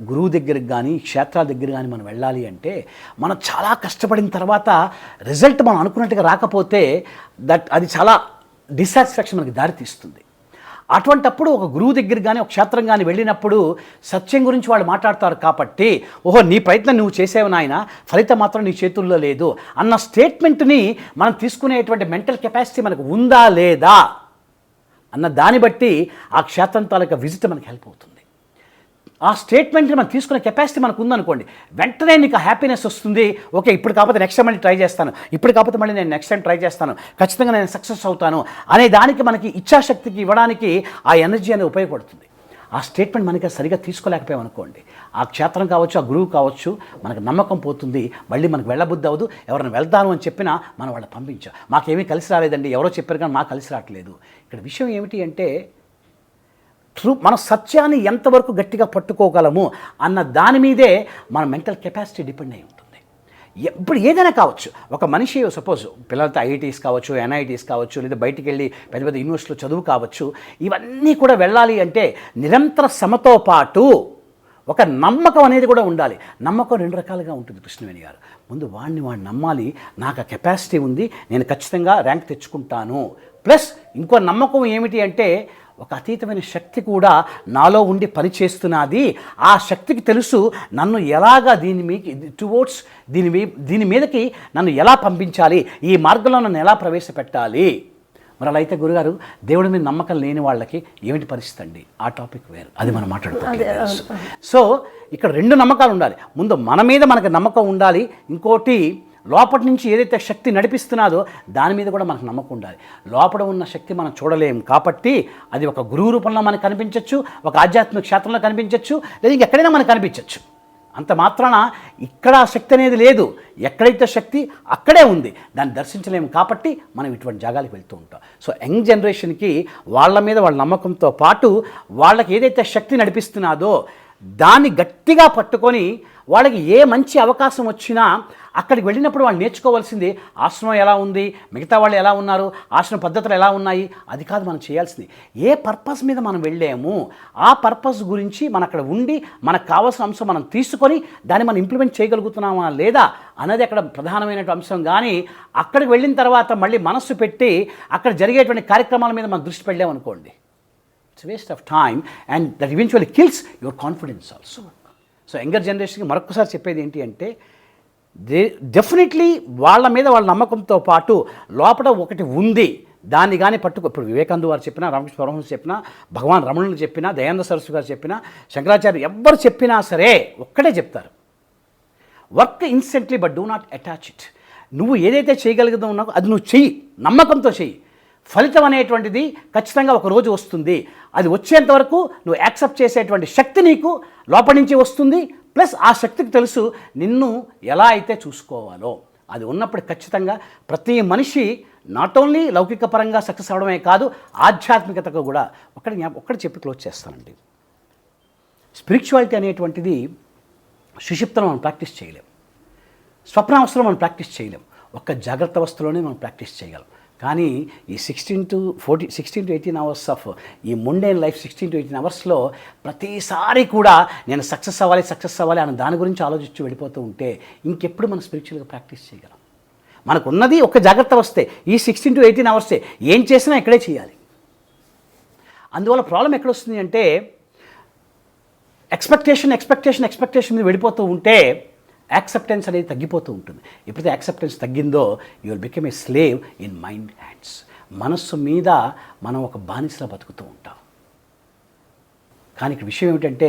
గురువు దగ్గరికి కానీ క్షేత్రాల దగ్గర కానీ మనం వెళ్ళాలి అంటే, మనం చాలా కష్టపడిన తర్వాత రిజల్ట్ మనం అనుకున్నట్టుగా రాకపోతే అది చాలా డిస్సాటిస్ఫాక్షన్ మనకి దారితీస్తుంది. అటువంటప్పుడు ఒక గురువు దగ్గర కానీ ఒక క్షేత్రం కానీ వెళ్ళినప్పుడు సత్యం గురించి వాళ్ళు మాట్లాడతారు కాబట్టి, ఓహో నీ ప్రయత్నం నువ్వు చేసేవి నాయన, ఫలితం మాత్రం నీ చేతుల్లో లేదు అన్న స్టేట్మెంట్ని మనం తీసుకునేటువంటి మెంటల్ కెపాసిటీ మనకు ఉందా లేదా అన్న దాన్ని బట్టి ఆ క్షేత్రం తాలూకా విజిట్ మనకు హెల్ప్ అవుతుంది. ఆ స్టేట్మెంట్ని మనం తీసుకునే కెపాసిటీ మనకు ఉందనుకోండి, వెంటనే నీకు హ్యాపీనెస్ వస్తుంది. ఓకే, ఇప్పుడు కాకపోతే నెక్స్ట్ టైం మళ్ళీ ట్రై చేస్తాను, ఇప్పుడు కాకపోతే మళ్ళీ నేను నెక్స్ట్ టైం ట్రై చేస్తాను, ఖచ్చితంగా నేను సక్సెస్ అవుతాను అనే దానికి మనకి ఇచ్ఛాశక్తికి ఇవ్వడానికి ఆ ఎనర్జీ అనేది ఉపయోగపడుతుంది. ఆ స్టేట్మెంట్ మనకి సరిగా తీసుకోలేకపోయామనుకోండి, ఆ క్షేత్రం కావచ్చు, ఆ గురువు కావచ్చు, మనకు నమ్మకం పోతుంది, మళ్ళీ మనకు వెళ్ళబుద్ధి అవ్వదు. ఎవరైనా వెళ్తాను అని చెప్పినా మనం వాళ్ళని పంపించాం, మాకేమీ కలిసి రాలేదండి, ఎవరో చెప్పారు కానీ మాకు కలిసి రావట్లేదు. ఇక్కడ విషయం ఏమిటి అంటే, మన సత్యాన్ని ఎంతవరకు గట్టిగా పట్టుకోగలము అన్న దాని మీదే మన మెంటల్ కెపాసిటీ డిపెండ్ అయి ఉంటుంది. ఇప్పుడు ఏదైనా కావచ్చు, ఒక మనిషి సపోజ్ పిల్లలతో ఐఐటీస్ కావచ్చు, ఎన్ఐటీస్ కావచ్చు, లేదా బయటికి వెళ్ళి పెద్ద పెద్ద యూనివర్సిటీలో చదువు కావచ్చు, ఇవన్నీ కూడా వెళ్ళాలి అంటే నిరంతర శ్రమతో పాటు ఒక నమ్మకం అనేది కూడా ఉండాలి. నమ్మకం రెండు రకాలుగా ఉంటుంది కృష్ణవేణి గారు. ముందు వాడిని నమ్మాలి, నాకు ఆ కెపాసిటీ ఉంది, నేను ఖచ్చితంగా ర్యాంక్ తెచ్చుకుంటాను. ప్లస్ ఇంకో నమ్మకం ఏమిటి అంటే, ఒక అతీతమైన శక్తి కూడా నాలో ఉండి పనిచేస్తున్నది, ఆ శక్తికి తెలుసు నన్ను ఎలాగా దీని మీదకి నన్ను ఎలా పంపించాలి, ఈ మార్గంలో నన్ను ఎలా ప్రవేశపెట్టాలి. మరి అలా అయితే గురుగారు దేవుడి మీద నమ్మకం లేని వాళ్ళకి ఏమిటి పరిస్థితి అండి? ఆ టాపిక్ వేరు, అది మనం మాట్లాడుకోవాలి. సో ఇక్కడ 2 నమ్మకాలు ఉండాలి. ముందు మన మీద మనకు నమ్మకం ఉండాలి, ఇంకోటి లోపటి నుంచి ఏదైతే శక్తి నడిపిస్తున్నాదో దాని మీద కూడా మనకు నమ్మకం ఉండాలి. లోపల ఉన్న శక్తి మనం చూడలేం కాబట్టి అది ఒక గురువు రూపంలో మనకు కనిపించవచ్చు, ఒక ఆధ్యాత్మిక క్షేత్రంలో కనిపించవచ్చు, లేదా ఇంకెక్కడైనా మనకు కనిపించవచ్చు. అంత మాత్రాన ఇక్కడ ఆ శక్తి అనేది లేదు. ఎక్కడైతే శక్తి అక్కడే ఉంది, దాన్ని దర్శించలేము కాబట్టి మనం ఇటువంటి జాగాలకు వెళ్తూ ఉంటాం. సో యంగ్ జనరేషన్కి వాళ్ళ మీద వాళ్ళ నమ్మకంతో పాటు వాళ్ళకి ఏదైతే శక్తి నడిపిస్తున్నాదో దాన్ని గట్టిగా పట్టుకొని వాళ్ళకి ఏ మంచి అవకాశం వచ్చినా అక్కడికి వెళ్ళినప్పుడు వాళ్ళు నేర్చుకోవాల్సింది ఆశ్రమం ఎలా ఉంది, మిగతా వాళ్ళు ఎలా ఉన్నారు, ఆశ్రమ పద్ధతులు ఎలా ఉన్నాయి, అది కాదు మనం చేయాల్సింది. ఏ పర్పస్ మీద మనం వెళ్ళాము ఆ పర్పస్ గురించి మనం అక్కడ ఉండి మనకు కావాల్సిన అంశం మనం తీసుకొని దాన్ని మనం ఇంప్లిమెంట్ చేయగలుగుతున్నామా లేదా అన్నది అక్కడ ప్రధానమైన అంశం. కానీ అక్కడికి వెళ్ళిన తర్వాత మళ్ళీ మనస్సు పెట్టి అక్కడ జరిగేటువంటి కార్యక్రమాల మీద మనం దృష్టి పెట్టామనుకోండి, it's waste of time and that eventually kills your confidence also. So younger జనరేషన్కి మరొకసారి చెప్పేది ఏంటి అంటే డెఫినెట్లీ వాళ్ళ మీద వాళ్ళ నమ్మకంతో పాటు లోపల ఒకటి ఉంది, దాన్ని కానీ పట్టుకో. ఇప్పుడు వివేకానంద వారు చెప్పినా, రామకృష్ణ పరమహంస చెప్పినా, భగవాన్ రమణులు చెప్పినా, దయానంద సరస్వతి గారు చెప్పినా, శంకరాచార్య ఎవ్వరు చెప్పినా సరే ఒక్కటే చెప్తారు, work instantly but do not attach it. నువ్వు ఏదైతే చేయగలుగుతూ ఉన్నావో అది నువ్వు చెయ్యి, నమ్మకంతో చెయ్యి. ఫలితం అనేటువంటిది ఖచ్చితంగా ఒక రోజు వస్తుంది. అది వచ్చేంత వరకు నువ్వు యాక్సెప్ట్ చేసేటువంటి శక్తి నీకు లోపలి నుంచి వస్తుంది. ప్లస్ ఆ శక్తికి తెలుసు నిన్ను ఎలా అయితే చూసుకోవాలో. అది ఉన్నప్పుడు ఖచ్చితంగా ప్రతి మనిషి నాట్ ఓన్లీ లౌకిక పరంగా సక్సెస్ అవడమే కాదు, ఆధ్యాత్మికతకు కూడా. ఒక్కటి చెప్పి క్లోజ్ చేస్తానండి. స్పిరిచువాలిటీ అనేటువంటిది సుషుప్తిలో మనం ప్రాక్టీస్ చేయలేం, స్వప్నావస్థలో మనం ప్రాక్టీస్ చేయలేం, ఒక్క జాగ్రత్త అవస్థలోనే మనం ప్రాక్టీస్ చేయగలం. కానీ ఈ 16 to 18 అవర్స్ ఆఫ్ ఈ ముండేన్ లైఫ్ 16 to 18 అవర్స్లో ప్రతిసారి కూడా నేను సక్సెస్ అవ్వాలి అని దాని గురించి ఆలోచించి వెళ్ళిపోతూ ఉంటే ఇంకెప్పుడు మనం స్పిరిచువల్గా ప్రాక్టీస్ చేయగలం? మనకు ఉన్నది ఒక జాగ్రత్త వస్తే ఈ 16 to 18 అవర్సే, ఏం చేసినా ఇక్కడే చేయాలి. అందువల్ల ప్రాబ్లం ఎక్కడొస్తుంది అంటే ఎక్స్పెక్టేషన్ మీద వెళ్ళిపోతూ ఉంటే యాక్సెప్టెన్స్ అనేది తగ్గిపోతూ ఉంటుంది. ఎప్పుడైతే యాక్సెప్టెన్స్ తగ్గిందో you will become a slave in mind hands. మనస్సు మీద మనం ఒక బానిసలా బతుకుతూ ఉంటాం. కానీ ఇక్కడ విషయం ఏమిటంటే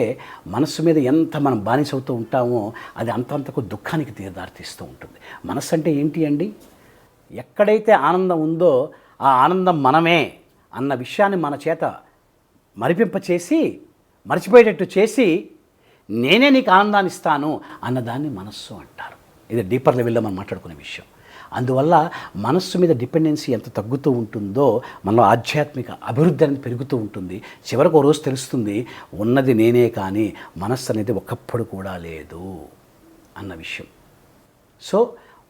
మనస్సు మీద ఎంత మనం బానిస అవుతూ ఉంటామో అది అంతంతకు దుఃఖానికి దారితీస్తూ ఉంటుంది. మనస్సు అంటే ఏంటి అండి? ఎక్కడైతే ఆనందం ఉందో ఆ ఆనందం మనమే అన్న విషయాన్ని మన చేత మరిచిపోయేటట్టు చేసి నేనే నీకు ఆనందాన్ని ఇస్తాను అన్నదాన్ని మనస్సు అంటారు. ఇది డీపర్ లెవెల్లో మనం మాట్లాడుకునే విషయం. అందువల్ల మనస్సు మీద డిపెండెన్సీ ఎంత తగ్గుతూ ఉంటుందో మనలో ఆధ్యాత్మిక అభివృద్ధి అనేది పెరుగుతూ ఉంటుంది. చివరికి ఓ రోజు తెలుస్తుంది ఉన్నది నేనే కానీ మనస్సు అనేది ఒకప్పుడు కూడా లేదు అన్న విషయం. సో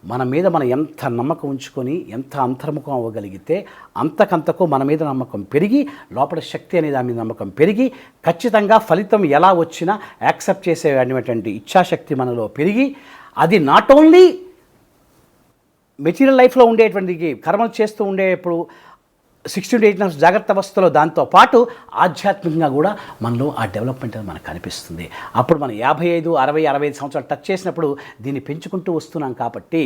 మన మీద మనం ఎంత నమ్మకం ఉంచుకొని ఎంత అంతర్ముఖం అవ్వగలిగితే అంతకంతకు మన మీద నమ్మకం పెరిగి లోపల శక్తి అనే దాని మీద నమ్మకం పెరిగి ఖచ్చితంగా ఫలితం ఎలా వచ్చినా యాక్సెప్ట్ చేసేటువంటి ఇచ్ఛాశక్తి మనలో పెరిగి అది నాట్ ఓన్లీ మెటీరియల్ లైఫ్లో ఉండేటువంటి కర్మలు చేస్తూ ఉండేప్పుడు 16 to 18 అవర్స్ జాగ్రత్త అవస్థలో దాంతోపాటు ఆధ్యాత్మికంగా కూడా మనలో ఆ డెవలప్మెంట్ అనేది మనకు కనిపిస్తుంది. అప్పుడు మనం 55, 60, 65 సంవత్సరాలు టచ్ చేసినప్పుడు దీన్ని పెంచుకుంటూ వస్తున్నాం కాబట్టి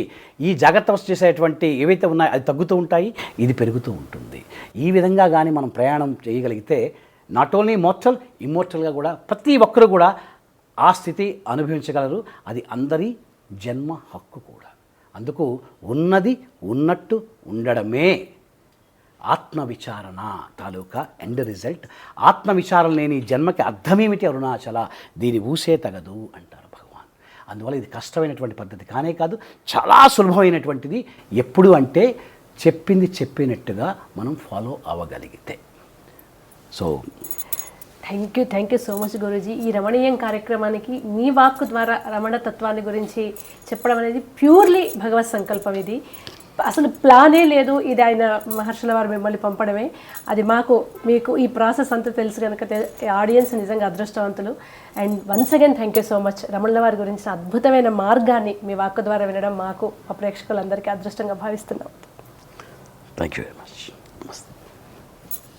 ఈ జాగ్రత్త అవస్థ చేసేటువంటి ఏవైతే ఉన్నాయో అది తగ్గుతూ ఉంటాయి, ఇది పెరుగుతూ ఉంటుంది. ఈ విధంగా కానీ మనం ప్రయాణం చేయగలిగితే నాట్ ఓన్లీ ఇమ్మోర్టల్గా కూడా ప్రతి ఒక్కరు కూడా ఆ స్థితి అనుభవించగలరు. అది అందరి జన్మ హక్కు కూడా. అందుకు ఉన్నది ఉన్నట్టు ఉండడమే ఆత్మవిచారణ తాలూకా ఎండ్ రిజల్ట్. ఆత్మవిచారణ లేని జన్మకి అర్థమేమిటి అరుణాచల, దీని ఊసే తగదు అంటారు భగవాన్. అందువల్ల ఇది కష్టమైనటువంటి పద్ధతి కానే కాదు, చాలా సులభమైనటువంటిది. ఎప్పుడు అంటే చెప్పింది చెప్పినట్టుగా మనం ఫాలో అవ్వగలిగితే. So thank you so much guruji. ఈ రమణీయం కార్యక్రమానికి మీ వాక్కు ద్వారా రమణ తత్వాన్ని గురించి చెప్పడం అనేది ప్యూర్లీ భగవత్ సంకల్పం. ఇది అసలు ప్లానే లేదు, ఇది ఆయన మహర్షుల వారు మిమ్మల్ని పంపడమే. అది మీకు ఈ ప్రాసెస్ అంతా తెలుసు కనుక ఆడియన్స్ నిజంగా అదృష్టవంతులు. And once again thank you so much. రమణుల వారి గురించి అద్భుతమైన మార్గాన్ని మీ వాక్కు ద్వారా వినడం మాకు మా ప్రేక్షకులందరికీ అదృష్టంగా భావిస్తున్నాం. Thank you very much.